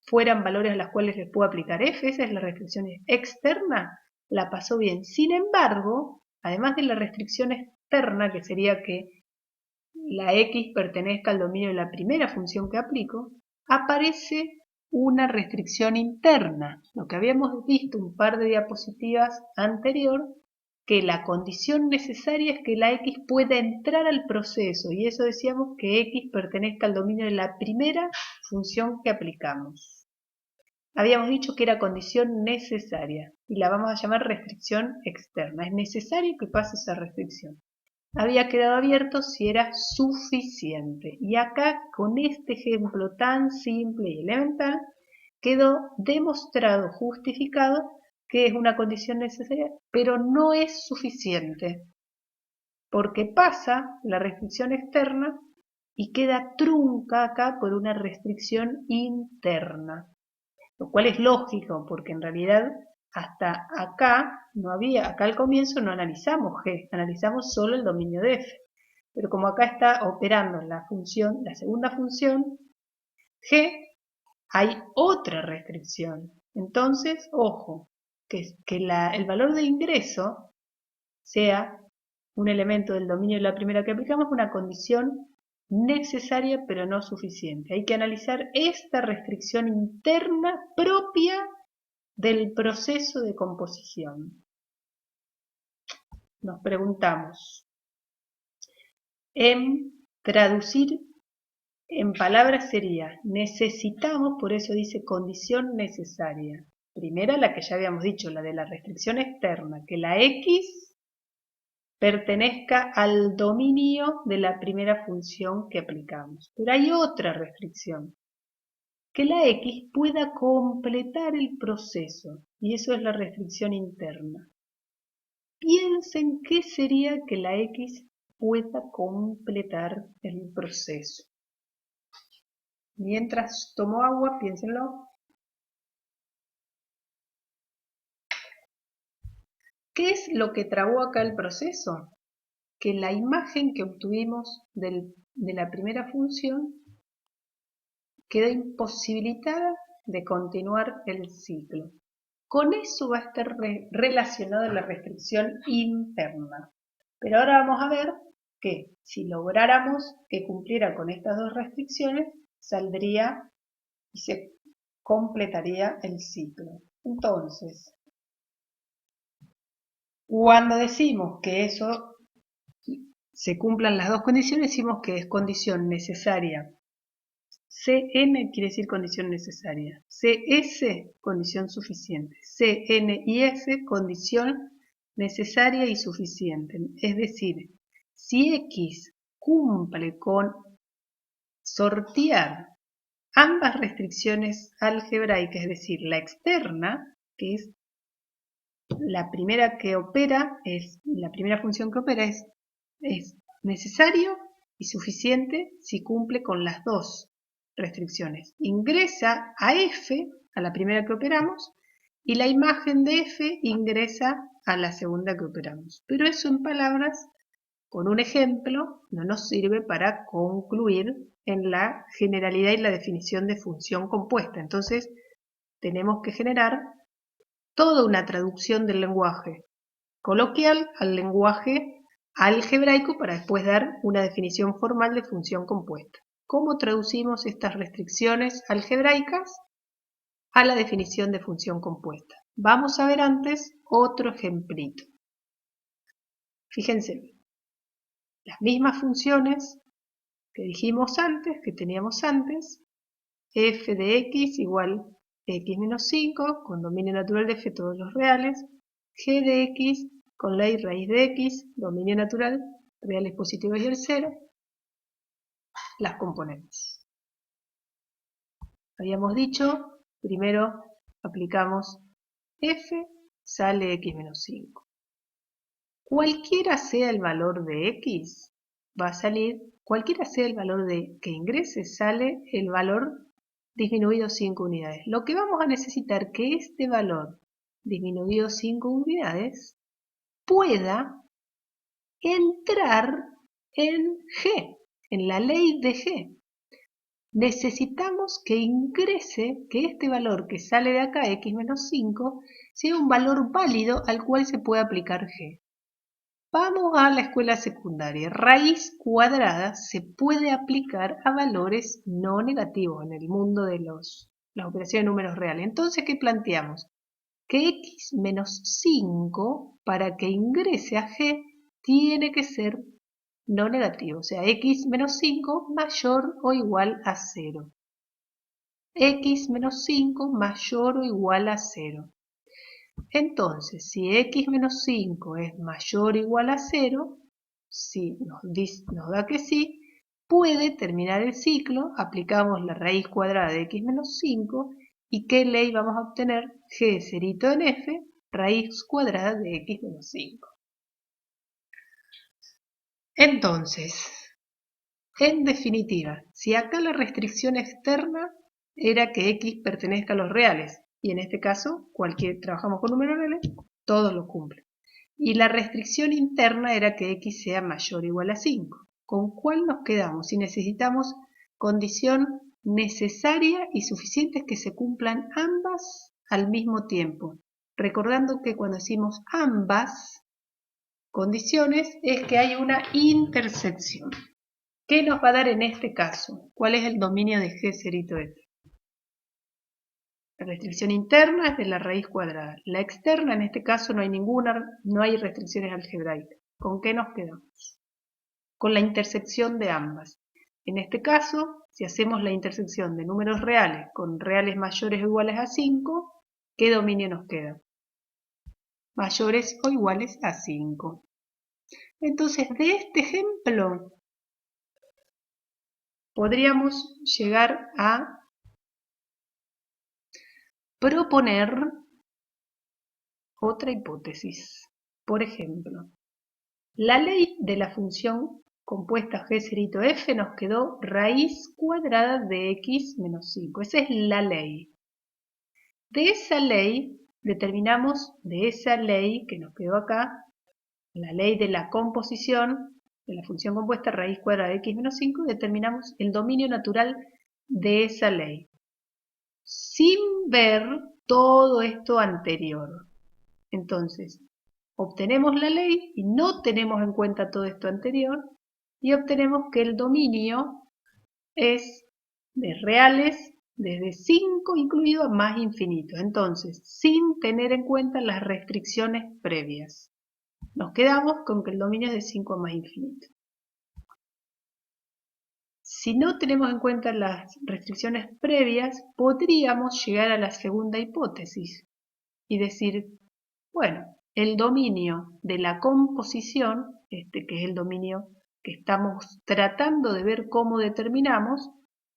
fueran valores a los cuales les puedo aplicar f, esa es la restricción externa, la pasó bien. Sin embargo, además de la restricción externa, que sería que la x pertenezca al dominio de la primera función que aplico, aparece una restricción interna, lo que habíamos visto un par de diapositivas anterior, que la condición necesaria es que la x pueda entrar al proceso, y eso decíamos que x pertenezca al dominio de la primera función que aplicamos. Habíamos dicho que era condición necesaria, y la vamos a llamar restricción externa. Es necesario que pase esa restricción. Había quedado abierto si era suficiente. Y acá, con este ejemplo tan simple y elemental, quedó demostrado, justificado, que es una condición necesaria, pero no es suficiente, porque pasa la restricción externa y queda trunca acá por una restricción interna, lo cual es lógico, porque en realidad hasta acá no había, acá al comienzo no analizamos G, analizamos solo el dominio de F, pero como acá está operando la función, la segunda función, G, hay otra restricción. Entonces, ojo, que el valor de ingreso sea un elemento del dominio de la primera que aplicamos, una condición necesaria pero no suficiente. Hay que analizar esta restricción interna propia del proceso de composición. Nos preguntamos, en traducir en palabras sería, necesitamos, por eso dice condición necesaria. Primera, la que ya habíamos dicho, la de la restricción externa, que la x pertenezca al dominio de la primera función que aplicamos. Pero hay otra restricción, que la x pueda completar el proceso, y eso es la restricción interna. Piensen qué sería que la x pueda completar el proceso. Mientras tomo agua, piénsenlo. ¿Qué es lo que trabó acá el proceso? Que la imagen que obtuvimos de la primera función quedó imposibilitada de continuar el ciclo. Con eso va a estar relacionada la restricción interna. Pero ahora vamos a ver que si lográramos que cumpliera con estas dos restricciones, saldría y se completaría el ciclo. Entonces, cuando decimos que eso se cumplan las dos condiciones, decimos que es condición necesaria. CN quiere decir condición necesaria. CS, condición suficiente. CN y F, condición necesaria y suficiente. Es decir, si X cumple con sortear ambas restricciones algebraicas, es decir, la externa, que es la primera que opera, la primera función que opera es necesario y suficiente si cumple con las dos restricciones. Ingresa a F, a la primera que operamos, y la imagen de F ingresa a la segunda que operamos. Pero eso en palabras, con un ejemplo, no nos sirve para concluir en la generalidad y la definición de función compuesta. Entonces, tenemos que generar toda una traducción del lenguaje coloquial al lenguaje algebraico para después dar una definición formal de función compuesta. ¿Cómo traducimos estas restricciones algebraicas? a la definición de función compuesta. Vamos a ver antes otro ejemplito. Fíjense, las mismas funciones que dijimos antes, que teníamos antes, f de x igual x menos 5, con dominio natural de f todos los reales, g de x con ley raíz de x, dominio natural, reales positivos y el 0, las componemos. Habíamos dicho, primero aplicamos f, sale x menos 5. Cualquiera sea el valor de x, va a salir, cualquiera sea el valor que ingrese, sale el valor disminuido 5 unidades. Lo que vamos a necesitar que este valor disminuido 5 unidades pueda entrar en G, en la ley de G. Necesitamos que ingrese, que este valor que sale de acá, x menos 5, sea un valor válido al cual se pueda aplicar G. Vamos a la escuela secundaria. Raíz cuadrada se puede aplicar a valores no negativos en el mundo de las operaciones de números reales. Entonces, ¿qué planteamos? Que x menos 5, para que ingrese a G, tiene que ser no negativo. O sea, x menos 5 mayor o igual a 0. X menos 5 mayor o igual a 0. Entonces, si x menos 5 es mayor o igual a 0, si nos da que sí, puede terminar el ciclo, aplicamos la raíz cuadrada de x menos 5, ¿y qué ley vamos a obtener? G cerito en f, raíz cuadrada de x menos 5. Entonces, en definitiva, si acá la restricción externa era que x pertenezca a los reales, y en este caso, trabajamos con números reales, todos lo cumplen. Y la restricción interna era que x sea mayor o igual a 5. ¿Con cuál nos quedamos? Si necesitamos condición necesaria y suficientes que se cumplan ambas al mismo tiempo. Recordando que cuando decimos ambas condiciones es que hay una intersección. ¿Qué nos va a dar en este caso? ¿Cuál es el dominio de G cerito F? La restricción interna es de la raíz cuadrada. La externa, en este caso, no hay restricciones algebraicas. ¿Con qué nos quedamos? Con la intersección de ambas. En este caso, si hacemos la intersección de números reales con reales mayores o iguales a 5, ¿qué dominio nos queda? Mayores o iguales a 5. Entonces, de este ejemplo, podríamos llegar a proponer otra hipótesis. Por ejemplo, la ley de la función compuesta g cerito f nos quedó raíz cuadrada de x menos 5. Esa es la ley. De esa ley determinamos, de esa ley que nos quedó acá, la ley de la composición de la función compuesta raíz cuadrada de x menos 5, determinamos el dominio natural de esa ley, sin ver todo esto anterior. Entonces, obtenemos la ley y no tenemos en cuenta todo esto anterior y obtenemos que el dominio es de reales desde 5 incluido a más infinito. Entonces, sin tener en cuenta las restricciones previas, nos quedamos con que el dominio es de 5 a más infinito. Si no tenemos en cuenta las restricciones previas, podríamos llegar a la segunda hipótesis y decir, bueno, el dominio de la composición, que es el dominio que estamos tratando de ver cómo determinamos,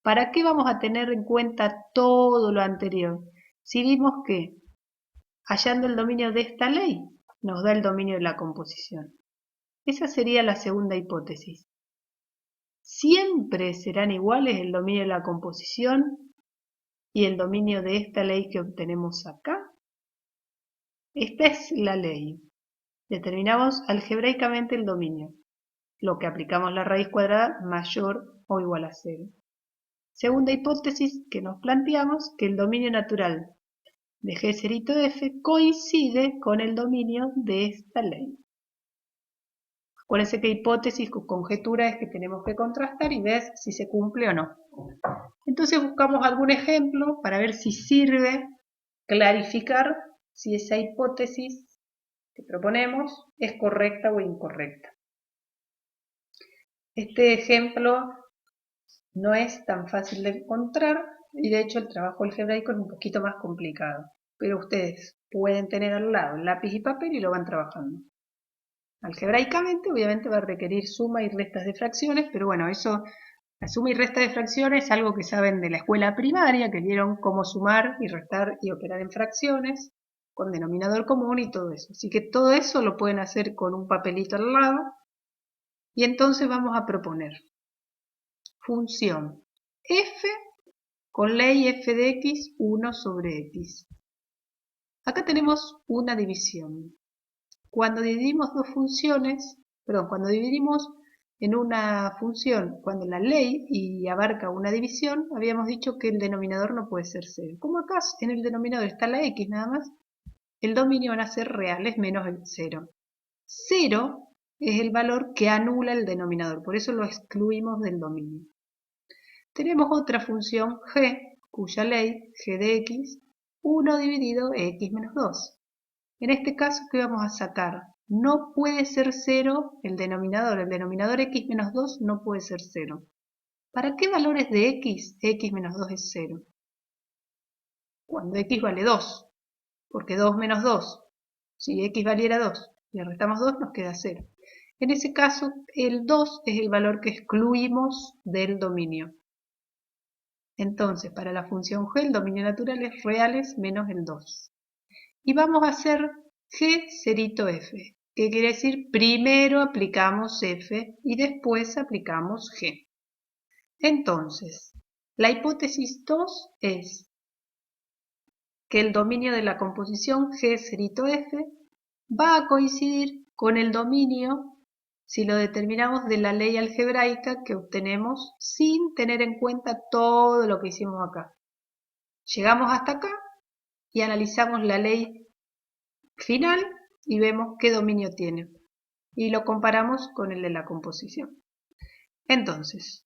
¿para qué vamos a tener en cuenta todo lo anterior? Si vimos que hallando el dominio de esta ley, nos da el dominio de la composición. Esa sería la segunda hipótesis. ¿Siempre serán iguales el dominio de la composición y el dominio de esta ley que obtenemos acá? Esta es la ley. Determinamos algebraicamente el dominio, lo que aplicamos la raíz cuadrada mayor o igual a 0. Segunda hipótesis que nos planteamos, que el dominio natural de G cerito F coincide con el dominio de esta ley. Acuérdense que hipótesis o conjetura es que tenemos que contrastar y ver si se cumple o no. Entonces buscamos algún ejemplo para ver si sirve clarificar si esa hipótesis que proponemos es correcta o incorrecta. Este ejemplo no es tan fácil de encontrar y de hecho el trabajo algebraico es un poquito más complicado, pero ustedes pueden tener al lado lápiz y papel y lo van trabajando. Algebraicamente obviamente va a requerir suma y restas de fracciones, pero bueno, eso, la suma y resta de fracciones es algo que saben de la escuela primaria, que vieron cómo sumar y restar y operar en fracciones, con denominador común y todo eso. Así que todo eso lo pueden hacer con un papelito al lado. Y entonces vamos a proponer función f con ley f de x 1 sobre x. Acá tenemos una división. Cuando dividimos dos funciones, cuando dividimos en una función, cuando la ley y abarca una división, habíamos dicho que el denominador no puede ser 0. Como acá en el denominador está la x nada más, el dominio van a ser reales menos el 0. 0 es el valor que anula el denominador, por eso lo excluimos del dominio. Tenemos otra función g, cuya ley, g de x, 1 dividido x menos 2. En este caso, ¿qué vamos a sacar? No puede ser 0 el denominador x menos 2 no puede ser 0. ¿Para qué valores de x menos 2 es 0? Cuando x vale 2, porque 2 menos 2, si x valiera 2, le restamos 2, nos queda 0. En ese caso, el 2 es el valor que excluimos del dominio. Entonces, para la función g, el dominio natural es reales menos el 2. Y vamos a hacer g cerito f, que quiere decir primero aplicamos f y después aplicamos g. Entonces, la hipótesis 2 es que el dominio de la composición g cerito f va a coincidir con el dominio si lo determinamos de la ley algebraica que obtenemos sin tener en cuenta todo lo que hicimos acá. Llegamos hasta acá y analizamos la ley final y vemos qué dominio tiene. Y lo comparamos con el de la composición. Entonces,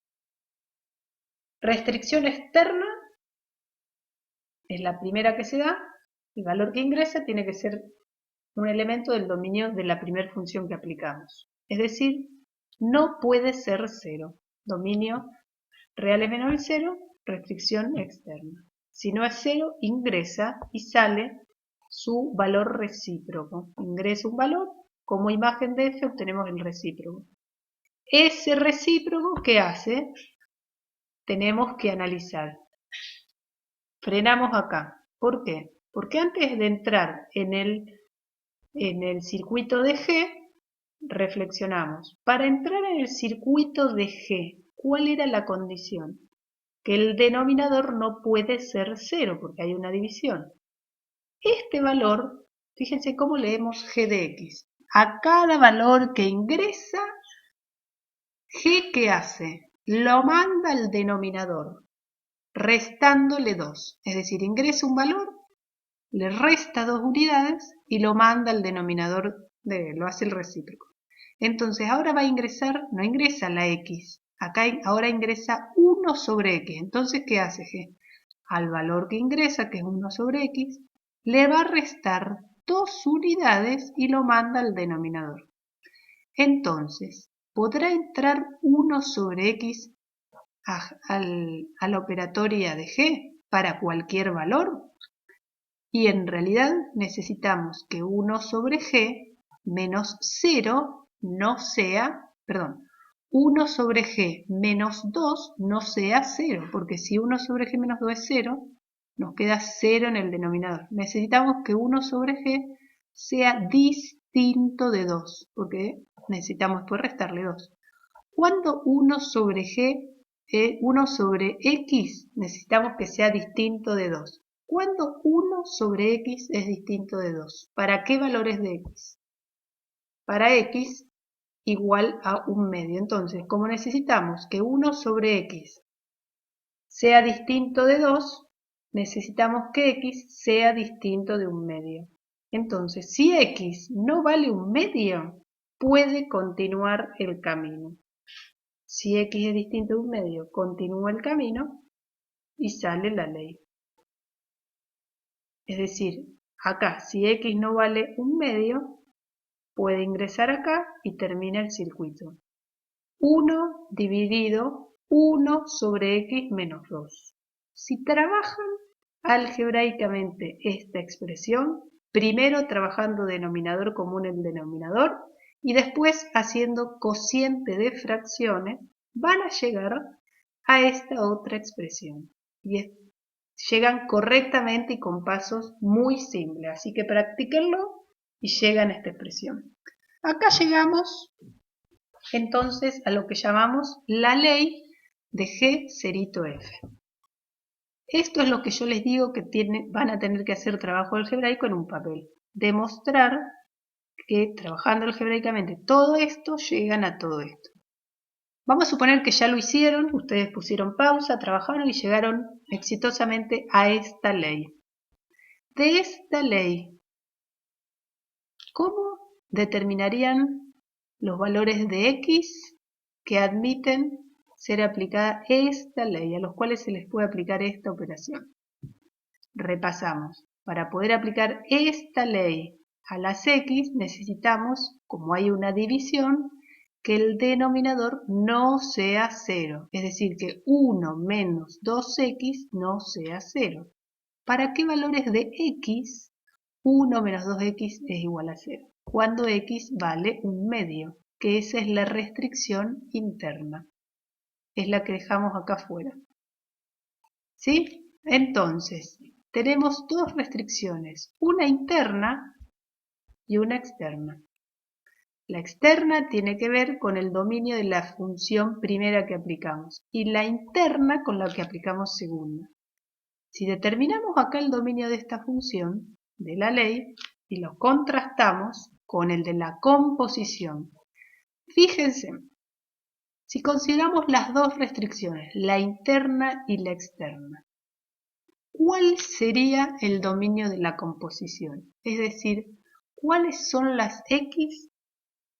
restricción externa es la primera que se da. El valor que ingresa tiene que ser un elemento del dominio de la primera función que aplicamos. Es decir, no puede ser 0. Dominio real es menor al 0, restricción externa. Si no es 0, ingresa y sale su valor recíproco. Ingresa un valor, como imagen de f obtenemos el recíproco. Ese recíproco, ¿qué hace? Tenemos que analizar. Frenamos acá. ¿Por qué? Porque antes de entrar en el circuito de G, reflexionamos. Para entrar en el circuito de G, ¿cuál era la condición? Que el denominador no puede ser 0 porque hay una división. Este valor, fíjense cómo leemos g de x. A cada valor que ingresa, g ¿qué hace? Lo manda al denominador, restándole 2. Es decir, ingresa un valor, le resta 2 unidades y lo manda al denominador, lo hace el recíproco. Entonces ahora va a ingresar, no ingresa la x, acá ahora ingresa 1 sobre x. Entonces, ¿qué hace g? Al valor que ingresa, que es 1 sobre x, le va a restar 2 unidades y lo manda al denominador. Entonces, ¿podrá entrar 1 sobre x a la operatoria de g para cualquier valor? Y en realidad necesitamos que 1 sobre g menos 0 no sea, 1 sobre g menos 2 no sea 0, porque si 1 sobre g menos 2 es 0, nos queda 0 en el denominador. Necesitamos que 1 sobre g sea distinto de 2, porque necesitamos después restarle 2. Cuando 1 sobre g, 1 sobre x, necesitamos que sea distinto de 2. ¿Cuándo 1 sobre x es distinto de 2? ¿Para qué valores de x? Para x igual a un medio. Entonces, como necesitamos que 1 sobre x sea distinto de 2, necesitamos que x sea distinto de un medio. Entonces, si x no vale un medio, puede continuar el camino. Si x es distinto de un medio, continúa el camino y sale la ley. Es decir, acá, si x no vale un medio, puede ingresar acá y termina el circuito. 1 dividido 1 sobre x menos 2. Si trabajan algebraicamente esta expresión, primero trabajando denominador común en denominador y después haciendo cociente de fracciones, van a llegar a esta otra expresión. Y llegan correctamente y con pasos muy simples. Así que practíquenlo y llegan a esta expresión. Acá llegamos entonces a lo que llamamos la ley de G cerito F. Esto es lo que yo les digo que van a tener que hacer trabajo algebraico en un papel. Demostrar que trabajando algebraicamente todo esto llegan a todo esto. Vamos a suponer que ya lo hicieron, ustedes pusieron pausa, trabajaron y llegaron exitosamente a esta ley. De esta ley, ¿cómo determinarían los valores de x que admiten ser aplicada esta ley, a los cuales se les puede aplicar esta operación? Repasamos. Para poder aplicar esta ley a las x necesitamos, como hay una división, que el denominador no sea 0, es decir, que 1 menos 2x no sea 0. ¿Para qué valores de x 1 menos 2x es igual a 0? Cuando x vale un medio, que esa es la restricción interna. Es la que dejamos acá afuera. ¿Sí? Entonces, tenemos dos restricciones, una interna y una externa. La externa tiene que ver con el dominio de la función primera que aplicamos y la interna con la que aplicamos segunda. Si determinamos acá el dominio de esta función, de la ley, y lo contrastamos con el de la composición, fíjense, si consideramos las dos restricciones, la interna y la externa, ¿cuál sería el dominio de la composición? Es decir, ¿cuáles son las x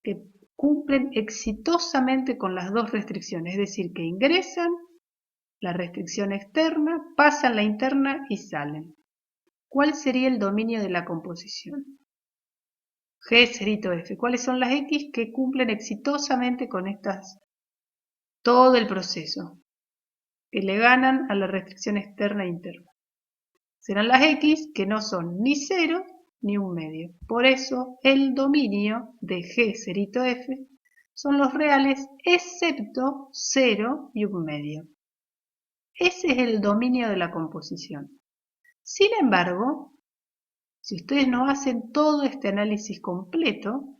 que cumplen exitosamente con las dos restricciones? Es decir, que ingresan la restricción externa, pasan la interna y salen. ¿Cuál sería el dominio de la composición? G cerito F. ¿Cuáles son las x que cumplen exitosamente con todo el proceso? Que le ganan a la restricción externa e interna. Serán las x que no son ni 0 ni un medio. Por eso el dominio de G cerito F son los reales excepto 0 y un medio. Ese es el dominio de la composición. Sin embargo, si ustedes no hacen todo este análisis completo,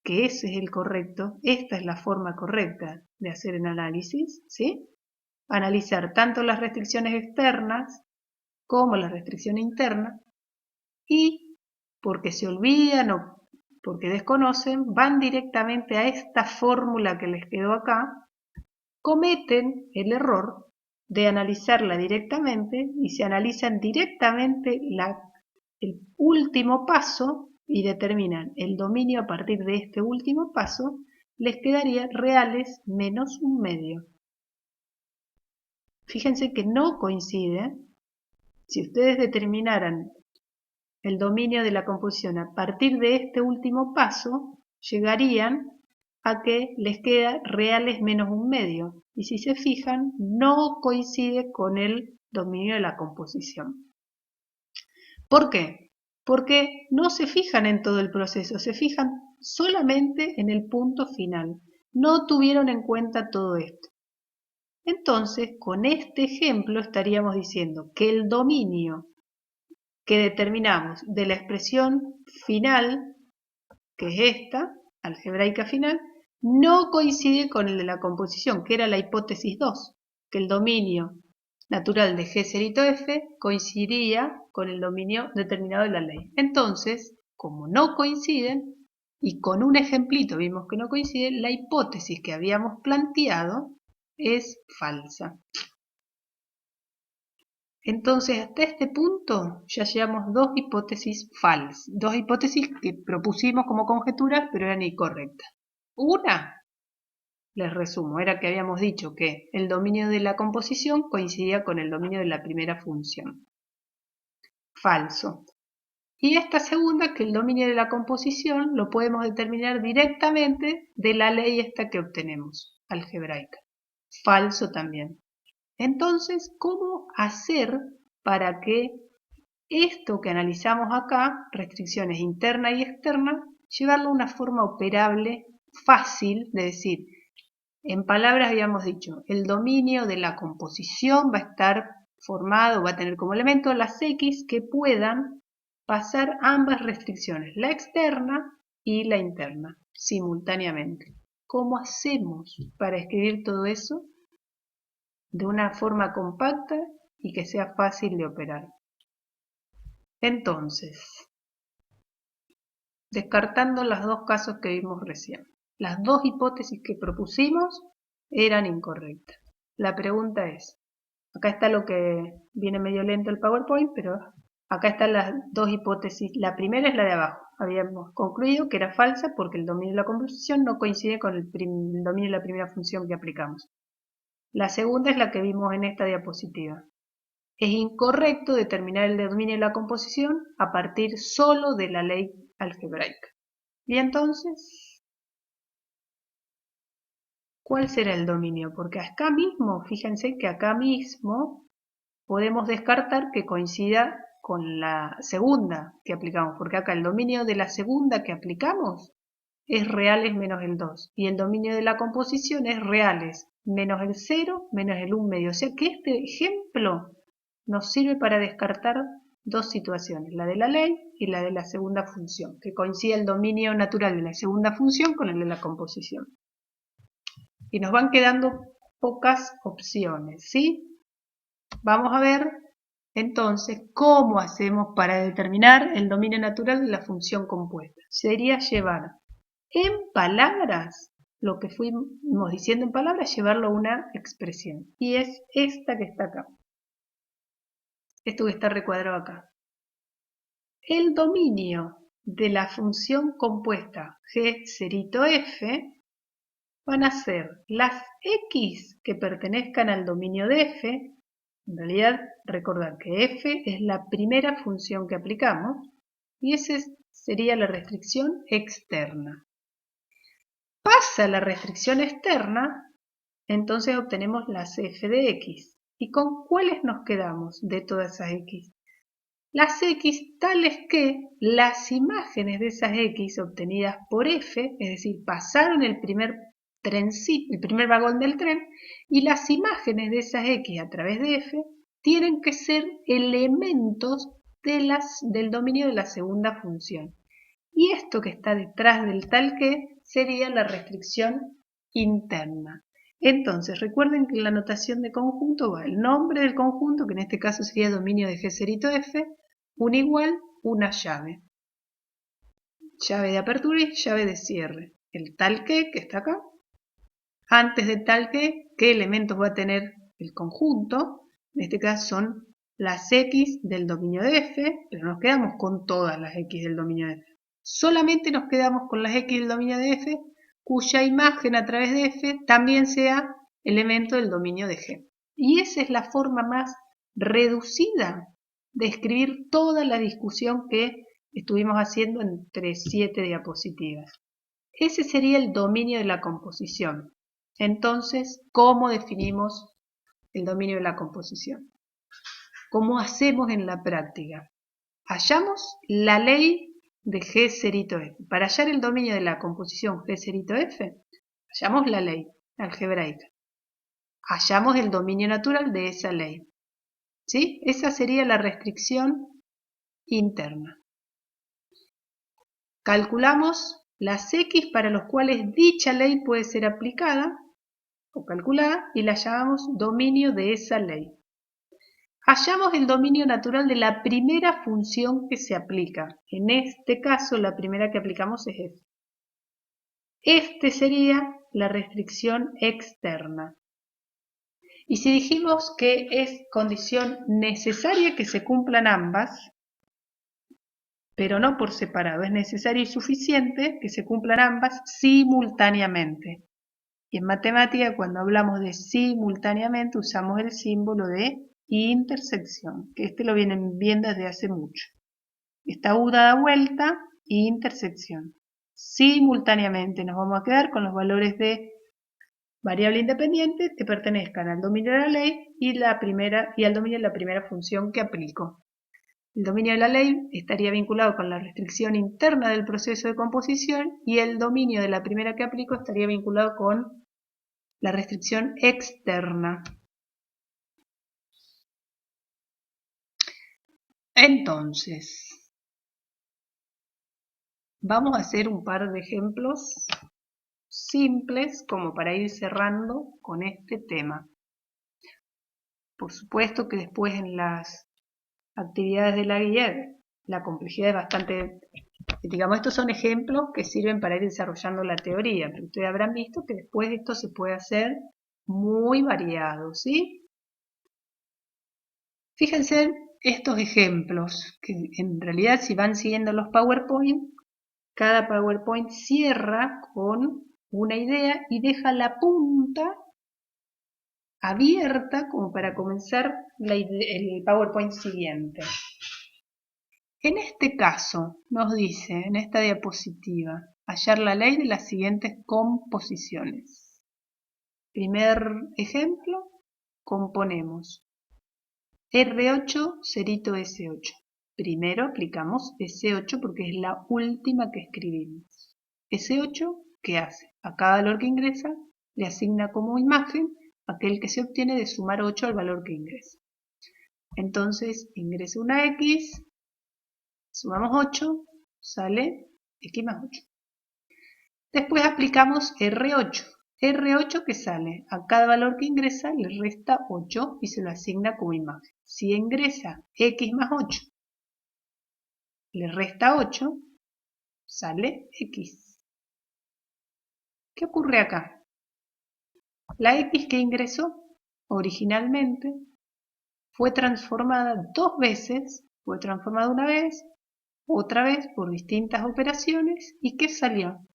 que ese es el correcto, esta es la forma correcta de hacer el análisis, ¿sí? Analizar tanto las restricciones externas como la restricción interna y porque se olvidan o porque desconocen, van directamente a esta fórmula que les quedó acá, cometen el error de analizarla directamente y se analizan directamente el último paso y determinan el dominio a partir de este último paso, les quedaría reales menos un medio. Fíjense que no coincide. Si ustedes determinaran el dominio de la composición a partir de este último paso, llegarían a que les queda reales menos un medio. Y si se fijan, no coincide con el dominio de la composición. ¿Por qué? Porque no se fijan en todo el proceso, se fijan solamente en el punto final. No tuvieron en cuenta todo esto. Entonces, con este ejemplo estaríamos diciendo que el dominio que determinamos de la expresión final, que es esta, algebraica final, no coincide con el de la composición, que era la hipótesis 2, que el dominio natural de G cerito F coincidiría con el dominio determinado de la ley. Entonces, como no coinciden, y con un ejemplito vimos que no coinciden, la hipótesis que habíamos planteado es falsa. Entonces, hasta este punto ya llevamos dos hipótesis falsas, dos hipótesis que propusimos como conjeturas, pero eran incorrectas. Una, les resumo, era que habíamos dicho que el dominio de la composición coincidía con el dominio de la primera función. Falso. Y esta segunda, que el dominio de la composición lo podemos determinar directamente de la ley esta que obtenemos, algebraica. Falso también. Entonces, ¿cómo hacer para que esto que analizamos acá, restricciones interna y externa, llevarlo a una forma operable, fácil de decir? En palabras habíamos dicho, el dominio de la composición va a estar formado, va a tener como elemento las X que puedan pasar ambas restricciones, la externa y la interna, simultáneamente. ¿Cómo hacemos para escribir todo eso de una forma compacta y que sea fácil de operar? Entonces, descartando los dos casos que vimos recién, las dos hipótesis que propusimos eran incorrectas. La pregunta es, acá está lo que viene medio lento el PowerPoint, pero acá están las dos hipótesis. La primera es la de abajo. Habíamos concluido que era falsa porque el dominio de la composición no coincide con el dominio de la primera función que aplicamos. La segunda es la que vimos en esta diapositiva. Es incorrecto determinar el dominio de la composición a partir solo de la ley algebraica. Y entonces, ¿cuál será el dominio? Porque acá mismo, fíjense que acá mismo podemos descartar que coincida con la segunda que aplicamos, porque acá el dominio de la segunda que aplicamos es reales menos el 2, y el dominio de la composición es reales menos el 0 menos el 1 medio. O sea que este ejemplo nos sirve para descartar dos situaciones, la de la ley y la de la segunda función, que coincide el dominio natural de la segunda función con el de la composición. Y nos van quedando pocas opciones, ¿sí? Vamos a ver entonces cómo hacemos para determinar el dominio natural de la función compuesta. Sería llevar en palabras, lo que fuimos diciendo en palabras, llevarlo a una expresión. Y es esta que está acá. Esto que está recuadrado acá. El dominio de la función compuesta g cerito f van a ser las x que pertenezcan al dominio de f. En realidad, recordar que f es la primera función que aplicamos y esa sería la restricción externa. Pasa la restricción externa, entonces obtenemos las f de x. ¿Y con cuáles nos quedamos de todas esas x? Las x tales que las imágenes de esas x obtenidas por f, es decir, pasaron el primer vagón del tren, y las imágenes de esas x a través de f tienen que ser elementos del dominio de la segunda función. Y esto que está detrás del tal que sería la restricción interna. Entonces, recuerden que en la notación de conjunto va el nombre del conjunto, que en este caso sería dominio de G cerito F, un igual, una llave. Llave de apertura y llave de cierre. El tal que está acá. Antes de tal que, ¿qué elementos va a tener el conjunto? En este caso son las X del dominio de F, pero nos quedamos con todas las X del dominio de F. Solamente nos quedamos con las X del dominio de F, cuya imagen a través de F también sea elemento del dominio de G. Y esa es la forma más reducida de escribir toda la discusión que estuvimos haciendo entre 7 diapositivas. Ese sería el dominio de la composición. Entonces, ¿cómo definimos el dominio de la composición? ¿Cómo hacemos en la práctica? Hallamos la ley de G cerito F. Para hallar el dominio de la composición G cerito F, hallamos la ley algebraica. Hallamos el dominio natural de esa ley. ¿Sí? Esa sería la restricción interna. Calculamos las X para los cuales dicha ley puede ser aplicada o calculada y la llamamos dominio de esa ley. Hallamos el dominio natural de la primera función que se aplica. En este caso, la primera que aplicamos es f. Este sería la restricción externa. Y si dijimos que es condición necesaria que se cumplan ambas, pero no por separado, es necesario y suficiente que se cumplan ambas simultáneamente. Y en matemática, cuando hablamos de simultáneamente, usamos el símbolo de intersección, que este lo vienen viendo desde hace mucho. Esta U dada vuelta, intersección. Simultáneamente nos vamos a quedar con los valores de variable independiente que pertenezcan al dominio de la ley y al dominio de la primera función que aplico. El dominio de la ley estaría vinculado con la restricción interna del proceso de composición y el dominio de la primera que aplico estaría vinculado con la restricción externa. Entonces, vamos a hacer un par de ejemplos simples como para ir cerrando con este tema. Por supuesto que después en las actividades de la guía la complejidad es bastante, digamos, estos son ejemplos que sirven para ir desarrollando la teoría, pero ustedes habrán visto que después esto se puede hacer muy variado, ¿sí? Fíjense estos ejemplos, que en realidad si van siguiendo los PowerPoint, cada PowerPoint cierra con una idea y deja la punta abierta como para comenzar el PowerPoint siguiente. En este caso nos dice, en esta diapositiva, hallar la ley de las siguientes composiciones. Primer ejemplo, componemos R8 cerito S8. Primero aplicamos S8 porque es la última que escribimos. S8, ¿qué hace? A cada valor que ingresa le asigna como imagen aquel que se obtiene de sumar 8 al valor que ingresa. Entonces ingresa una X, sumamos 8, sale X más 8. Después aplicamos R8. R8 que sale, a cada valor que ingresa le resta 8 y se lo asigna como imagen. Si ingresa X más 8, le resta 8, sale X. ¿Qué ocurre acá? La X que ingresó originalmente fue transformada dos veces, fue transformada una vez, otra vez por distintas operaciones, ¿y qué salió?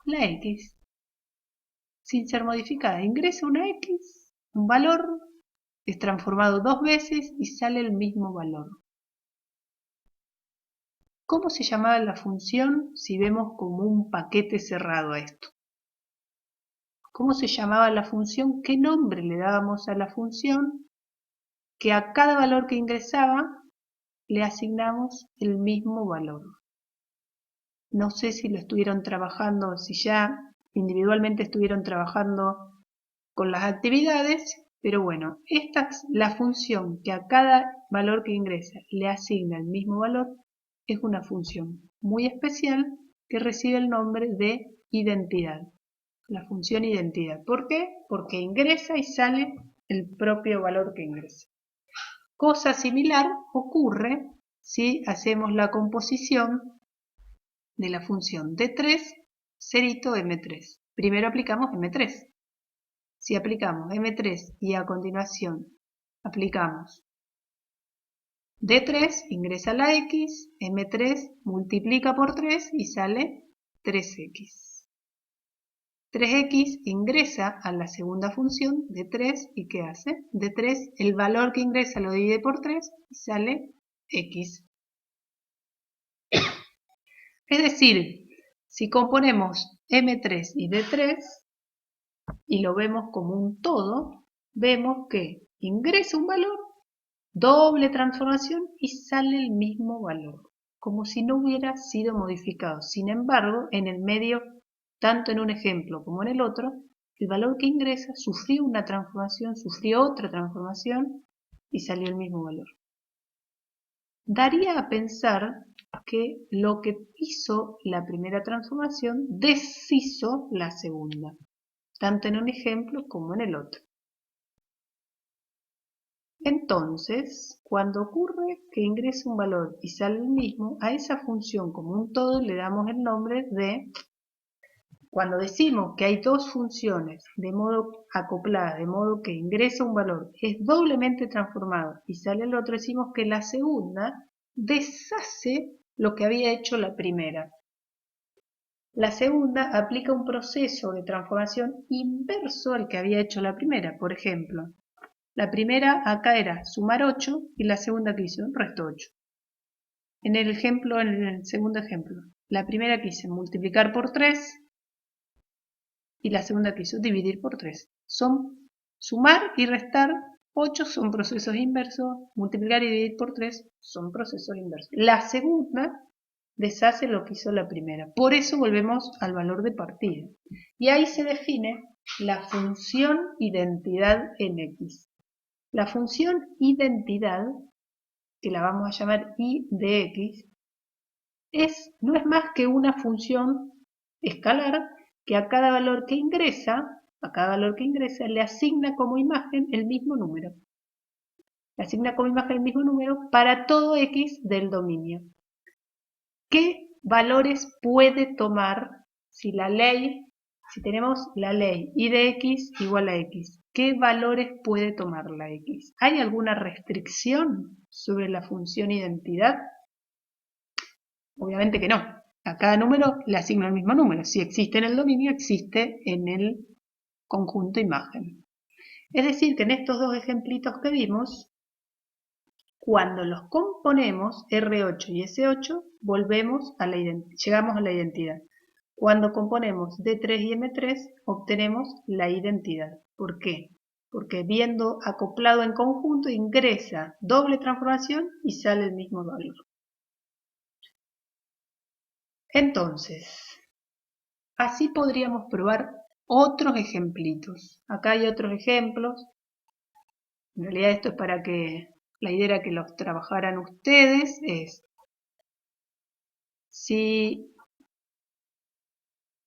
La X, sin ser modificada. Ingresa una X, un valor, es transformado dos veces y sale el mismo valor. ¿Cómo se llamaba la función si vemos como un paquete cerrado a esto? ¿Cómo se llamaba la función? ¿Qué nombre le dábamos a la función? Que a cada valor que ingresaba le asignamos el mismo valor. No sé si lo estuvieron trabajando, si ya individualmente estuvieron trabajando con las actividades, pero bueno, esta es la función que a cada valor que ingresa le asigna el mismo valor, es una función muy especial que recibe el nombre de identidad. La función identidad. ¿Por qué? Porque ingresa y sale el propio valor que ingresa. Cosa similar ocurre si hacemos la composición de la función D3 cerito M3. Primero aplicamos M3. Si aplicamos M3 y a continuación aplicamos D3, ingresa la X, M3 multiplica por 3 y sale 3X. 3x ingresa a la segunda función de 3 y ¿qué hace? De 3, el valor que ingresa lo divide por 3 y sale x. Es decir, si componemos m3 y d3 y lo vemos como un todo, vemos que ingresa un valor, doble transformación y sale el mismo valor, como si no hubiera sido modificado. Sin embargo, en el medio, tanto en un ejemplo como en el otro, el valor que ingresa sufrió una transformación, sufrió otra transformación y salió el mismo valor. Daría a pensar que lo que hizo la primera transformación deshizo la segunda, tanto en un ejemplo como en el otro. Entonces, cuando ocurre que ingresa un valor y sale el mismo, a esa función como un todo le damos el nombre de Cuando decimos que hay dos funciones de modo acopladas, de modo que ingresa un valor, es doblemente transformado y sale el otro, decimos que la segunda deshace lo que había hecho la primera. La segunda aplica un proceso de transformación inverso al que había hecho la primera. Por ejemplo, la primera acá era sumar 8 y la segunda que hizo restó 8. En el segundo ejemplo, la primera quise multiplicar por 3 y la segunda quiso dividir por 3. Son sumar y restar 8 son procesos inversos, multiplicar y dividir por 3 son procesos inversos. La segunda deshace lo que hizo la primera. Por eso volvemos al valor de partida. Y ahí se define la función identidad en X. La función identidad, que la vamos a llamar I de X, no es más que una función escalar que a cada valor que ingresa, le asigna como imagen el mismo número. Le asigna como imagen el mismo número para todo X del dominio. ¿Qué valores puede tomar si tenemos la ley I de X igual a X? ¿Qué valores puede tomar la X? ¿Hay alguna restricción sobre la función identidad? Obviamente que no. A cada número le asigno el mismo número. Si existe en el dominio, existe en el conjunto imagen. Es decir, que en estos dos ejemplitos que vimos, cuando los componemos, R8 y S8, llegamos a la identidad. Cuando componemos D3 y M3, obtenemos la identidad. ¿Por qué? Porque viendo acoplado en conjunto, ingresa doble transformación y sale el mismo valor. Entonces, así podríamos probar otros ejemplitos. Acá hay otros ejemplos. En realidad esto es para que la idea era que los trabajaran ustedes. Si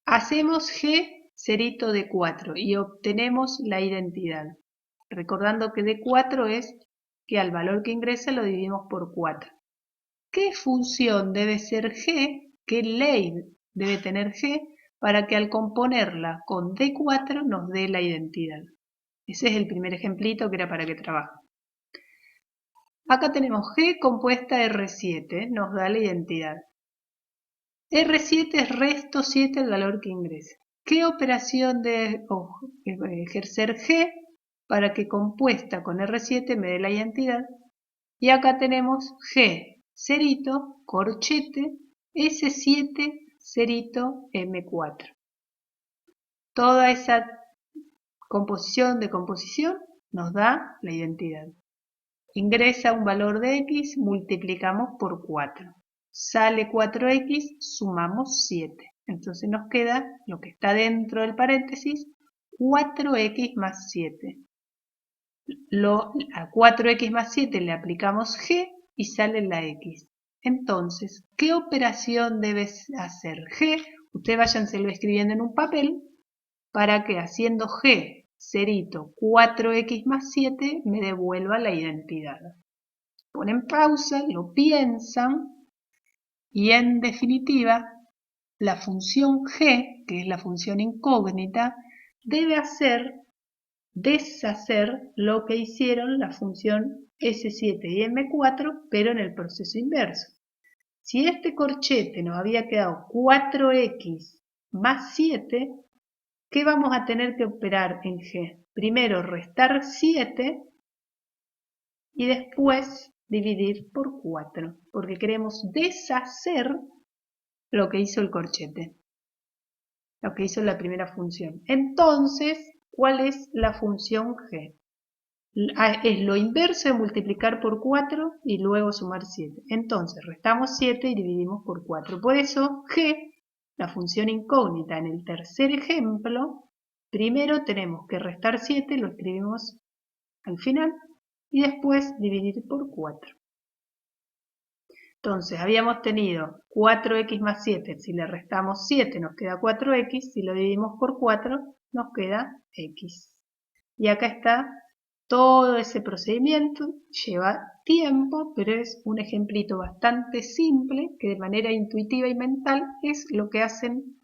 hacemos G cerito de 4 y obtenemos la identidad, recordando que de 4 es que al valor que ingresa lo dividimos por 4. ¿Qué función debe ser G? ¿Qué ley debe tener G para que al componerla con D4 nos dé la identidad? Ese es el primer ejemplito que era para que trabaje. Acá tenemos G compuesta R7, nos da la identidad. R7 es resto 7 el valor que ingresa. ¿Qué operación debe ejercer G para que compuesta con R7 me dé la identidad? Y acá tenemos G cerito, corchete, S7 cerito M4. Toda esa composición de composición nos da la identidad. Ingresa un valor de X, multiplicamos por 4. Sale 4X, sumamos 7. Entonces nos queda lo que está dentro del paréntesis, 4X más 7. A 4X más 7 le aplicamos G y sale la X. Entonces, ¿qué operación debe hacer G? Ustedes váyanselo escribiendo en un papel para que haciendo G cerito 4X más 7 me devuelva la identidad. Ponen pausa, lo piensan y en definitiva la función G, que es la función incógnita, debe deshacer lo que hicieron la función S7 y M4, pero en el proceso inverso. Si este corchete nos había quedado 4X más 7, ¿qué vamos a tener que operar en G? Primero restar 7 y después dividir por 4, porque queremos deshacer lo que hizo el corchete, lo que hizo la primera función. Entonces, ¿cuál es la función G? Es lo inverso de multiplicar por 4 y luego sumar 7. Entonces, restamos 7 y dividimos por 4. Por eso, G, la función incógnita en el tercer ejemplo, primero tenemos que restar 7, lo escribimos al final, y después dividir por 4. Entonces, habíamos tenido 4x más 7, si le restamos 7 nos queda 4x, si lo dividimos por 4 nos queda x. Y acá está todo ese procedimiento, lleva tiempo, pero es un ejemplito bastante simple que de manera intuitiva y mental es lo que hacen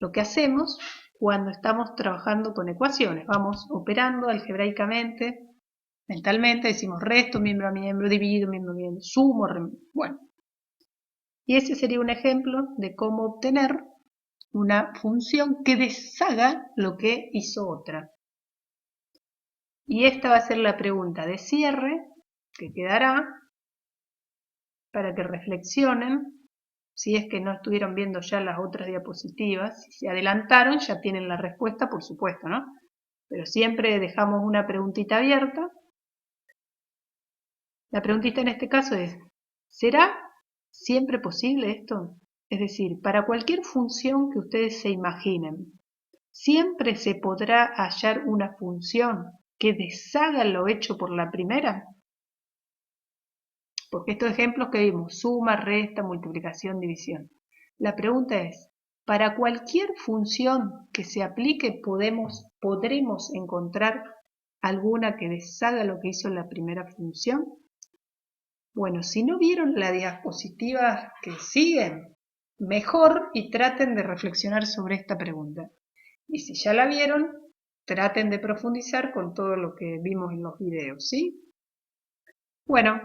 lo que hacemos cuando estamos trabajando con ecuaciones. Vamos operando algebraicamente, mentalmente, decimos resto, miembro a miembro, divido, miembro a miembro, sumo, bueno. Y ese sería un ejemplo de cómo obtener una función que deshaga lo que hizo otra. Y esta va a ser la pregunta de cierre que quedará para que reflexionen. Si es que no estuvieron viendo ya las otras diapositivas, si se adelantaron ya tienen la respuesta, por supuesto, ¿no? Pero siempre dejamos una preguntita abierta. La preguntita en este caso es, ¿será siempre posible esto? Es decir, para cualquier función que ustedes se imaginen, ¿siempre se podrá hallar una función que deshaga lo hecho por la primera? Porque estos ejemplos que vimos, suma, resta, multiplicación, división. La pregunta es, ¿para cualquier función que se aplique podremos encontrar alguna que deshaga lo que hizo la primera función? Bueno, si no vieron la diapositiva que siguen, mejor y traten de reflexionar sobre esta pregunta. Y si ya la vieron, traten de profundizar con todo lo que vimos en los videos, ¿sí? Bueno,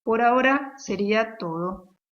por ahora sería todo.